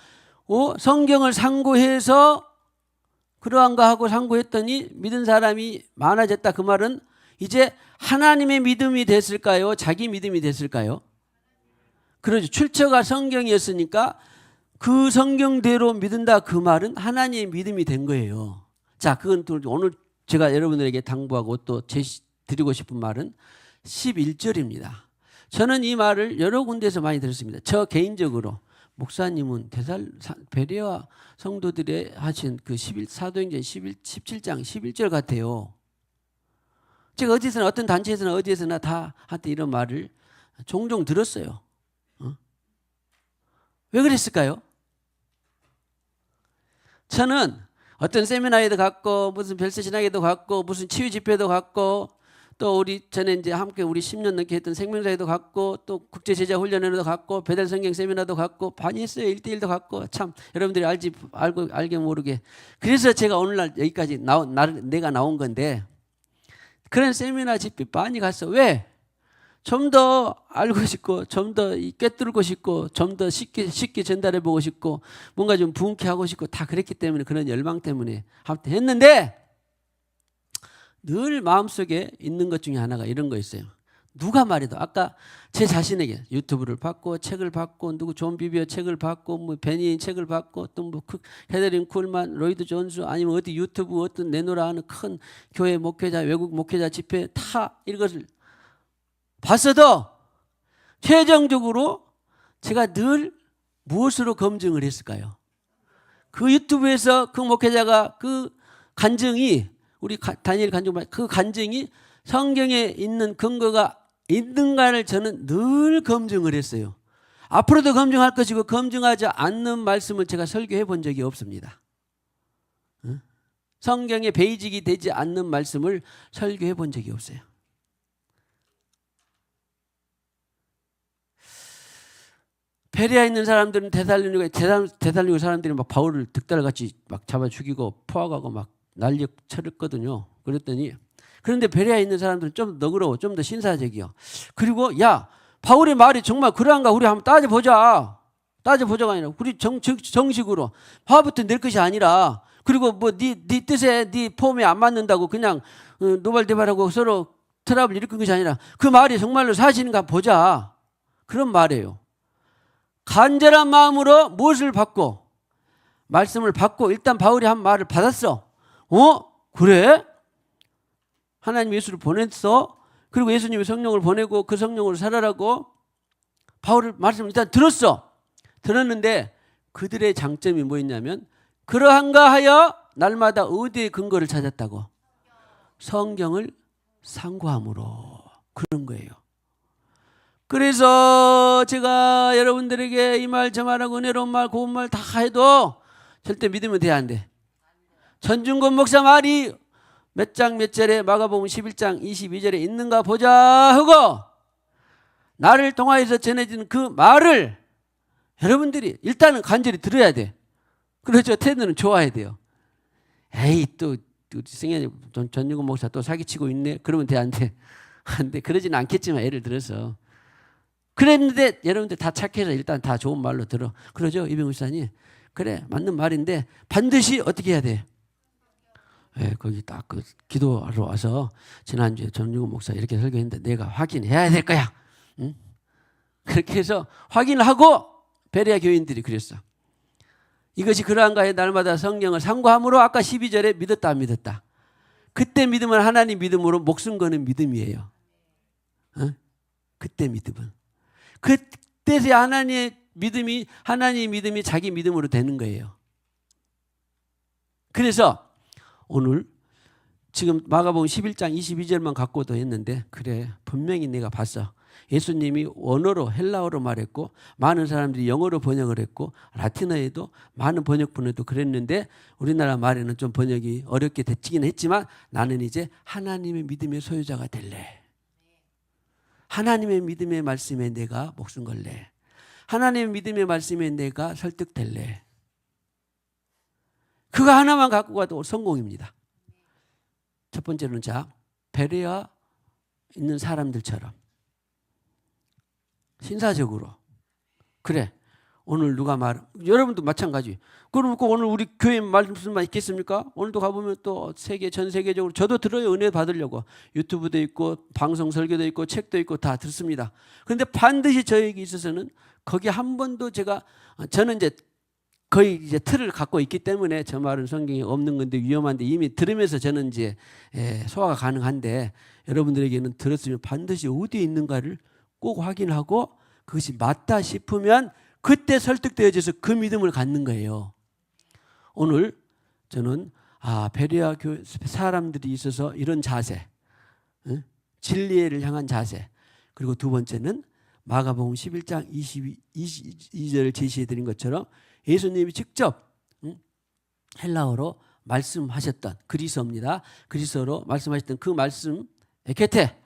Speaker 1: 성경을 상고해서 그러한가 하고 상고했더니 믿은 사람이 많아졌다. 그 말은 이제 하나님의 믿음이 됐을까요? 자기 믿음이 됐을까요? 그러죠. 출처가 성경이었으니까 그 성경대로 믿는다. 그 말은 하나님의 믿음이 된 거예요. 자, 그건 또 오늘 제가 여러분들에게 당부하고 또 드리고 싶은 말은 11절입니다. 저는 이 말을 여러 군데에서 많이 들었습니다. 저 개인적으로 목사님은 베레아 성도들의 하신 그 사도행전 17장 11절 같아요. 제가 어디서나 어떤 단체에서나 어디에서나 다 한테 이런 말을 종종 들었어요. 왜 그랬을까요? 저는 어떤 세미나에도 갔고 무슨 별세 신학에도 갔고 무슨 치유 집회도 갔고 또 우리 전에 이제 함께 우리 10년 넘게 했던 생명사에도 갔고 또 국제 제자 훈련회도 갔고 배달 성경 세미나도 갔고 많이 했어요. 1대1도 갔고 참 여러분들이 알게 모르게. 그래서 제가 오늘날 여기까지 내가 나온 건데 그런 세미나 집회 많이 갔어. 왜? 좀 더 알고 싶고 좀 더 꿰뚫고 싶고 좀 더 쉽게 전달해 보고 싶고 뭔가 좀 부흥케 하고 싶고 다 그랬기 때문에 그런 열망 때문에 했는데 늘 마음속에 있는 것 중에 하나가 이런 거 있어요. 누가 말해도 아까 제 자신에게 유튜브를 봤고 책을 봤고 누구 존 비비어 책을 봤고 뭐 베니인 책을 봤고 또 뭐 헤더링 쿨만 로이드 존스 아니면 어디 유튜브 어떤 내노라 하는 큰 교회 목회자 외국 목회자 집회 다 이것을 봤어도 최종적으로 제가 늘 무엇으로 검증을 했을까요? 그 유튜브에서 그 목회자가 그 간증이 우리 다니엘 간증 그 간증이 성경에 있는 근거가 있는가를 저는 늘 검증을 했어요. 앞으로도 검증할 것이고 검증하지 않는 말씀을 제가 설교해 본 적이 없습니다. 성경에 베이직이 되지 않는 말씀을 설교해 본 적이 없어요. 베레아에 있는 사람들은 데살로니가 사람들이 막 바울을 득달같이 막 잡아 죽이고 포악하고 막 난리 쳤거든요. 그랬더니 그런데 베레아에 있는 사람들은 좀 너그러워, 좀 더 신사적이요. 그리고 야 바울의 말이 정말 그러한가 우리 한번 따져보자가 아니라 우리 정식으로 화부터 낼 것이 아니라 그리고 뭐 네 뜻에 네 폼에 안 맞는다고 그냥 노발대발하고 서로 트러블 일으킨 것이 아니라 그 말이 정말로 사실인가 보자. 그런 말이에요. 간절한 마음으로 무엇을 받고 말씀을 받고 일단 바울이 한 말을 받았어. 그래? 하나님 예수를 보냈어. 그리고 예수님이 성령을 보내고 그 성령으로 살아라고 바울의 말씀을 일단 들었어. 들었는데 그들의 장점이 뭐였냐면 그러한가 하여 날마다 어디에 근거를 찾았다고? 성경을 상고함으로. 그런 거예요. 그래서 제가 여러분들에게 이 말 저 말하고 은혜로운 말 고운 말 다 해도 절대 믿으면 돼 안 돼? 전중권 목사 말이 몇 장 몇 절에 마가복음 11장 22절에 있는가 보자 하고 나를 통하여서 전해지는 그 말을 여러분들이 일단은 간절히 들어야 돼. 그렇죠. 태도는 좋아야 돼요. 에이 또 승현이 전유근 목사 또 사기치고 있네. 그러면 돼 안 돼? 안 돼. 그러지는 않겠지만 예를 들어서 그랬는데 여러분들 다 착해서 일단 다 좋은 말로 들어. 그러죠 이병우 목사님. 그래 맞는 말인데 반드시 어떻게 해야 돼? 예, 거기 딱 그 기도하러 와서 지난주에 전유근 목사 이렇게 설교했는데 내가 확인해야 될 거야. 응? 그렇게 해서 확인을 하고 베레아 교인들이 그랬어. 이것이 그러한가에 날마다 성령을 상고함으로 아까 12절에 믿었다 안 믿었다. 그때 믿음은 하나님 믿음으로 목숨 거는 믿음이에요. 어? 그때 믿음은. 그때서야 하나님의 믿음이 자기 믿음으로 되는 거예요. 그래서 오늘 지금 마가복음 11장 22절만 갖고도 했는데 그래 분명히 내가 봤어. 예수님이 원어로 헬라어로 말했고 많은 사람들이 영어로 번역을 했고 라틴어에도 많은 번역본에도 그랬는데 우리나라 말에는 좀 번역이 어렵게 되긴 했지만 나는 이제 하나님의 믿음의 소유자가 될래. 하나님의 믿음의 말씀에 내가 목숨 걸래. 하나님의 믿음의 말씀에 내가 설득될래. 그거 하나만 갖고 가도 성공입니다. 첫 번째로는 자 베레아 있는 사람들처럼 신사적으로 그래 오늘 누가 여러분도 마찬가지. 그럼 오늘 우리 교회 말씀만 있겠습니까? 오늘도 가보면 또 전 세계적으로 저도 들어요. 은혜 받으려고 유튜브도 있고 방송 설교도 있고 책도 있고 다 듣습니다. 그런데 반드시 저에게 있어서는 거기 한 번도 저는 이제 거의 이제 틀을 갖고 있기 때문에 저 말은 성경에 없는 건데 위험한데 이미 들으면서 저는 이제 소화가 가능한데 여러분들에게는 들었으면 반드시 어디에 있는가를 꼭 확인하고 그것이 맞다 싶으면 그때 설득되어져서 그 믿음을 갖는 거예요. 오늘 저는 베레아 교회 사람들이 있어서 이런 자세, 진리를 향한 자세, 그리고 두 번째는 마가복음 11장 22절을 제시해 드린 것처럼 예수님이 직접 헬라어로 말씀하셨던 그리스어입니다. 그리스어로 말씀하셨던 그 말씀 에케테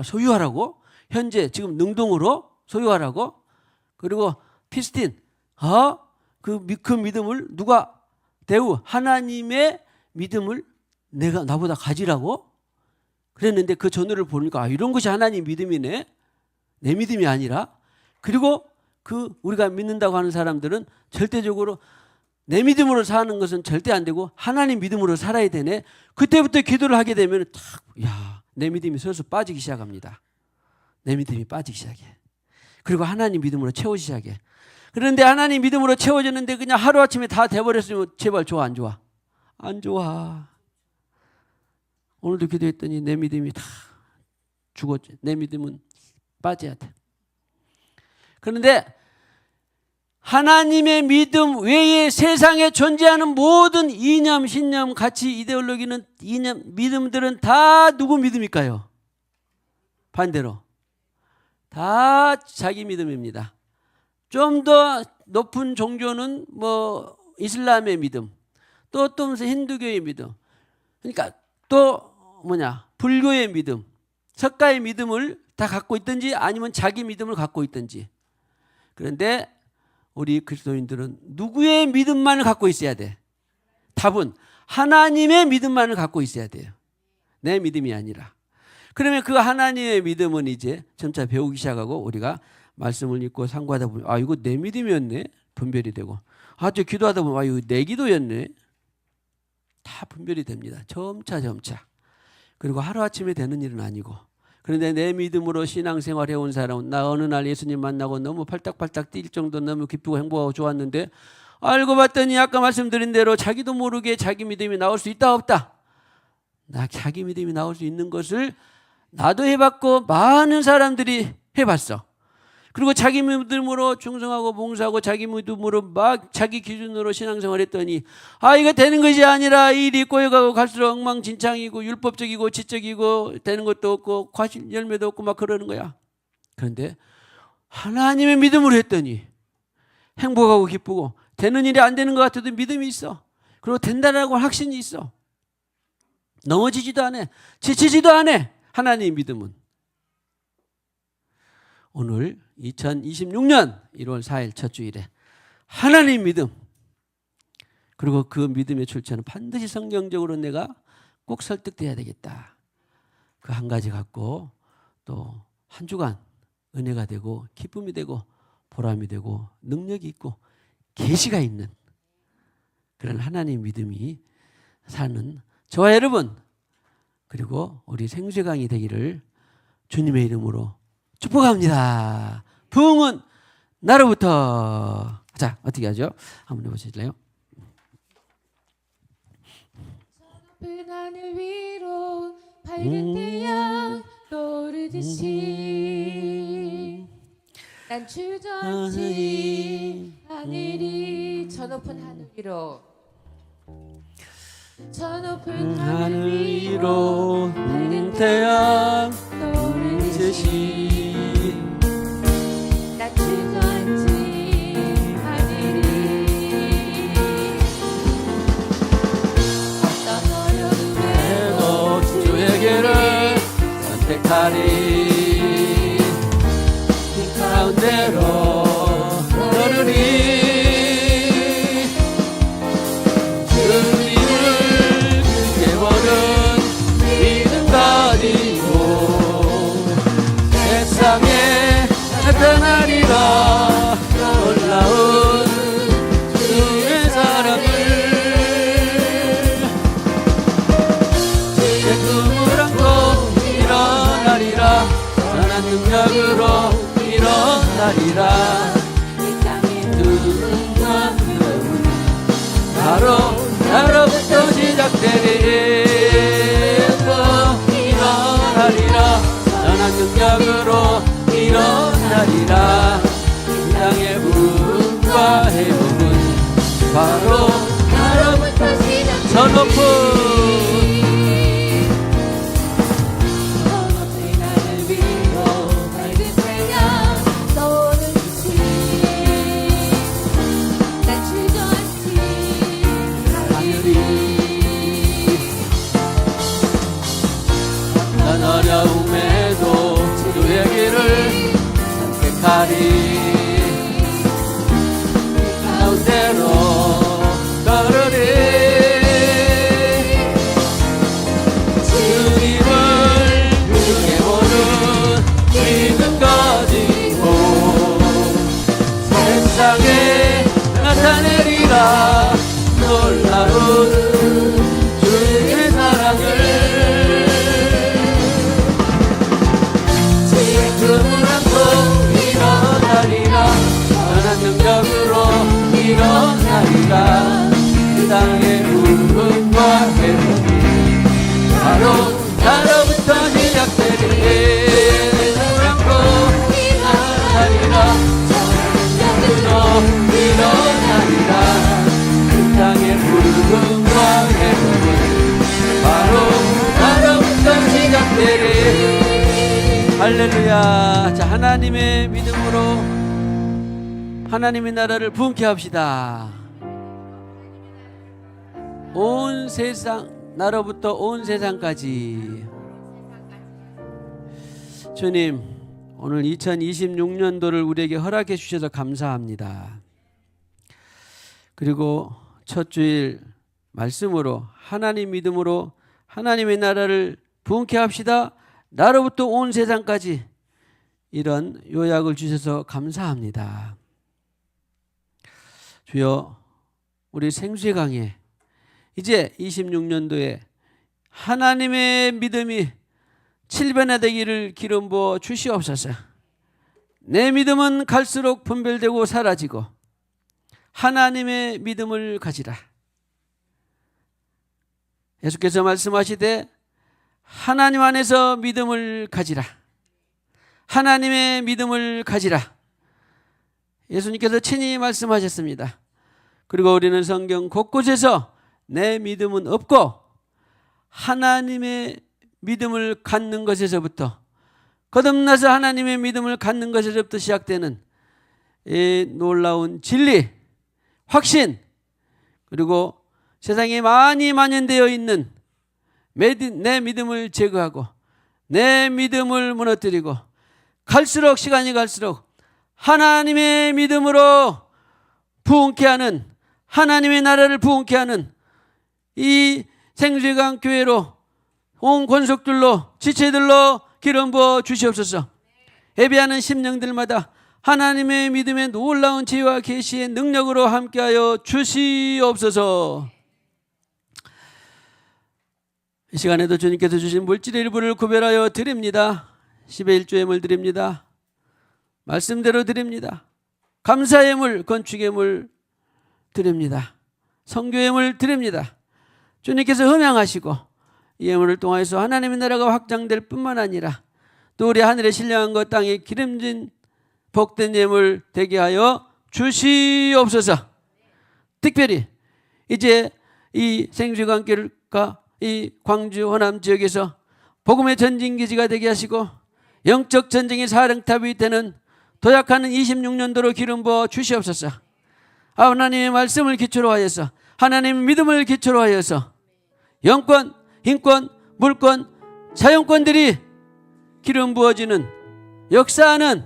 Speaker 1: 소유하라고 현재 지금 능동으로 소유하라고 그리고 피스틴 그 믿음을 누가 대우 하나님의 믿음을 나보다 가지라고 그랬는데 그 전후를 보니까 이런 것이 하나님 믿음이네. 내 믿음이 아니라 그리고 우리가 믿는다고 하는 사람들은 절대적으로 내 믿음으로 사는 것은 절대 안 되고 하나님 믿음으로 살아야 되네. 그때부터 기도를 하게 되면 내 믿음이 슬슬 빠지기 시작합니다. 내 믿음이 빠지기 시작해. 그리고 하나님 믿음으로 채워지기 시작해. 그런데 하나님 믿음으로 채워졌는데 그냥 하루아침에 다 돼버렸으면 제발 좋아 안 좋아? 안 좋아. 오늘도 기도했더니 내 믿음이 다 죽었지. 내 믿음은 빠져야 돼. 그런데 하나님의 믿음 외에 세상에 존재하는 모든 이념, 신념, 가치, 이데올로기는 믿음들은 다 누구 믿음일까요? 반대로 다 자기 믿음입니다. 좀 더 높은 종교는 이슬람의 믿음, 또 무슨 힌두교의 믿음, 그러니까 또 불교의 믿음, 석가의 믿음을 다 갖고 있든지 아니면 자기 믿음을 갖고 있든지. 그런데 우리 그리스도인들은 누구의 믿음만을 갖고 있어야 돼? 답은 하나님의 믿음만을 갖고 있어야 돼요. 내 믿음이 아니라. 그러면 그 하나님의 믿음은 이제 점차 배우기 시작하고 우리가 말씀을 읽고 상고하다 보면 이거 내 믿음이었네. 분별이 되고 저 기도하다 보면 이거 내 기도였네. 다 분별이 됩니다. 점차. 그리고 하루아침에 되는 일은 아니고 그런데 내 믿음으로 신앙생활 해온 사람은 나 어느 날 예수님 만나고 너무 팔딱팔딱 뛸 정도 너무 기쁘고 행복하고 좋았는데 알고 봤더니 아까 말씀드린 대로 자기도 모르게 자기 믿음이 나올 수 있다 없다. 자기 믿음이 나올 수 있는 것을 나도 해봤고 많은 사람들이 해봤어. 그리고 자기 믿음으로 충성하고 봉사하고 자기 믿음으로 막 자기 기준으로 신앙생활 했더니 이거 되는 것이 아니라 일이 꼬여가고 갈수록 엉망진창이고 율법적이고 지적이고 되는 것도 없고 과실 열매도 없고 막 그러는 거야. 그런데 하나님의 믿음으로 했더니 행복하고 기쁘고 되는 일이 안 되는 것 같아도 믿음이 있어. 그리고 된다라고 확신이 있어. 넘어지지도 않아. 지치지도 않아. 하나님 믿음은. 오늘 2026년 1월 4일 첫 주일에 하나님 믿음, 그리고 그 믿음의 출처는 반드시 성경적으로 내가 꼭 설득돼야 되겠다. 그 한 가지 갖고 또 한 주간 은혜가 되고 기쁨이 되고 보람이 되고 능력이 있고 계시가 있는 그런 하나님 믿음이 사는 저와 여러분, 그리고 우리 생수강이 되기를 주님의 이름으로 축복합니다. 부흥은 나로부터. 자, 어떻게 하죠? 한번 해보실래요?
Speaker 2: 높은 하늘 위로 밝은 태양 떠오르듯이 난 주저앉지 하늘이 저 높은 하늘 위로 저 높은
Speaker 1: 하늘 위로 밝은 태양 떠오르듯이
Speaker 2: 난 주저앉지 하늘이 어떤 어려움에도
Speaker 1: 주에게를 선택하리. 이 가운데로 걸으리. 주님을 크게 보는 믿음 가지고 세상에 나타나리라. 놀라운 주의 사랑을 주의 꿈을 안고 일어나리라. 선한 능력으로 일어나리라. 이 땅의 두근과 두려움 바로 나로부터 시작되리. 일어나리라. 선한 능력으로 일어나리라. 이 땅의 부흥과 회복은 바로
Speaker 2: 나로부터 시작되리.
Speaker 1: 저 높은 어려움에도 주의 길을 선택하리. 가운데로 걸으리. 주님을 크게 보는 믿음 가지고 세상에 나타내리라. 놀라운 주의 사랑을 꿈을 안고 일어나리라. 선한 능력으로 일어나리라. 이 땅의 부흥과 회복이 바로 나로부터 시작되리. 꿈을 안고 일어나리라. 선한 능력으로 일어나리라. 이 땅의 부흥과 회복이 바로 나로부터 시작되리. 할렐루야. 자, 하나님의 믿음으로 하나님의 나라를 부흥케 합시다. 온 세상, 나로부터 온 세상까지. 주님, 오늘 2026년도를 우리에게 허락해 주셔서 감사합니다. 그리고 첫 주일 말씀으로 하나님 믿음으로 하나님의 나라를 부흥케 합시다. 나로부터 온 세상까지, 이런 요약을 주셔서 감사합니다. 주여, 우리 생수의 강에 이제 26년도에 하나님의 믿음이 7배나 되기를 기름 부어 주시옵소서. 내 믿음은 갈수록 분별되고 사라지고 하나님의 믿음을 가지라. 예수께서 말씀하시되 하나님 안에서 믿음을 가지라. 하나님의 믿음을 가지라. 예수님께서 친히 말씀하셨습니다. 그리고 우리는 성경 곳곳에서 내 믿음은 없고 하나님의 믿음을 갖는 것에서부터, 거듭나서 하나님의 믿음을 갖는 것에서부터 시작되는 이 놀라운 진리, 확신, 그리고 세상에 많이 만연되어 있는 내 믿음을 제거하고 내 믿음을 무너뜨리고 갈수록 시간이 갈수록 하나님의 믿음으로 부흥케 하는, 하나님의 나라를 부흥케 하는 이 생수강 교회로 온 권속들로 지체들로 기름 부어 주시옵소서. 예배하는 심령들마다 하나님의 믿음의 놀라운 지혜와 계시의 능력으로 함께하여 주시옵소서. 이 시간에도 주님께서 주신 물질의 일부를 구별하여 드립니다. 10의 1조 예물 드립니다. 말씀대로 드립니다. 감사의 물, 건축의 물 드립니다. 성교의 물 드립니다. 주님께서 흠양하시고 이 예물을 통해서 하나님의 나라가 확장될 뿐만 아니라 또 우리 하늘에 신령한 것 땅에 기름진 복된 예물 되게 하여 주시옵소서. 특별히 이제 이 생수강교회가 이 광주 호남 지역에서 복음의 전진기지가 되게 하시고 영적 전쟁의 사령탑이 되는 도약하는 26년도로 기름 부어 주시옵소서. 하나님의 말씀을 기초로 하여서 하나님의 믿음을 기초로 하여서 영권, 인권, 물권, 자연권들이 기름 부어지는 역사하는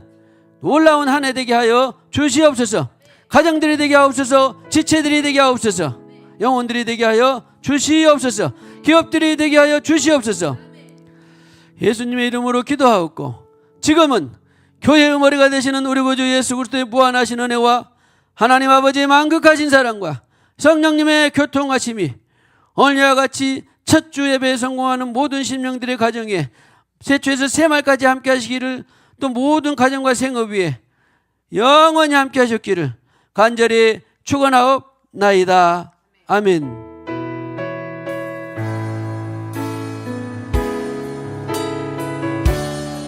Speaker 1: 놀라운 한 해 되게 하여 주시옵소서. 가정들이 되게 하옵소서. 지체들이 되게 하옵소서. 영혼들이 되게 하여 주시옵소서. 기업들이 되게 하여 주시옵소서. 예수님의 이름으로 기도하옵고 지금은 교회의 머리가 되시는 우리 구주 예수 그리스도의 무한하신 은혜와 하나님 아버지의 만극하신 사랑과 성령님의 교통하심이 오늘과 같이 첫 주 예배에 성공하는 모든 심령들의 가정에 세초에서 세말까지 함께 하시기를, 또 모든 가정과 생업 위에 영원히 함께 하셨기를 간절히 축원하옵나이다. 아멘.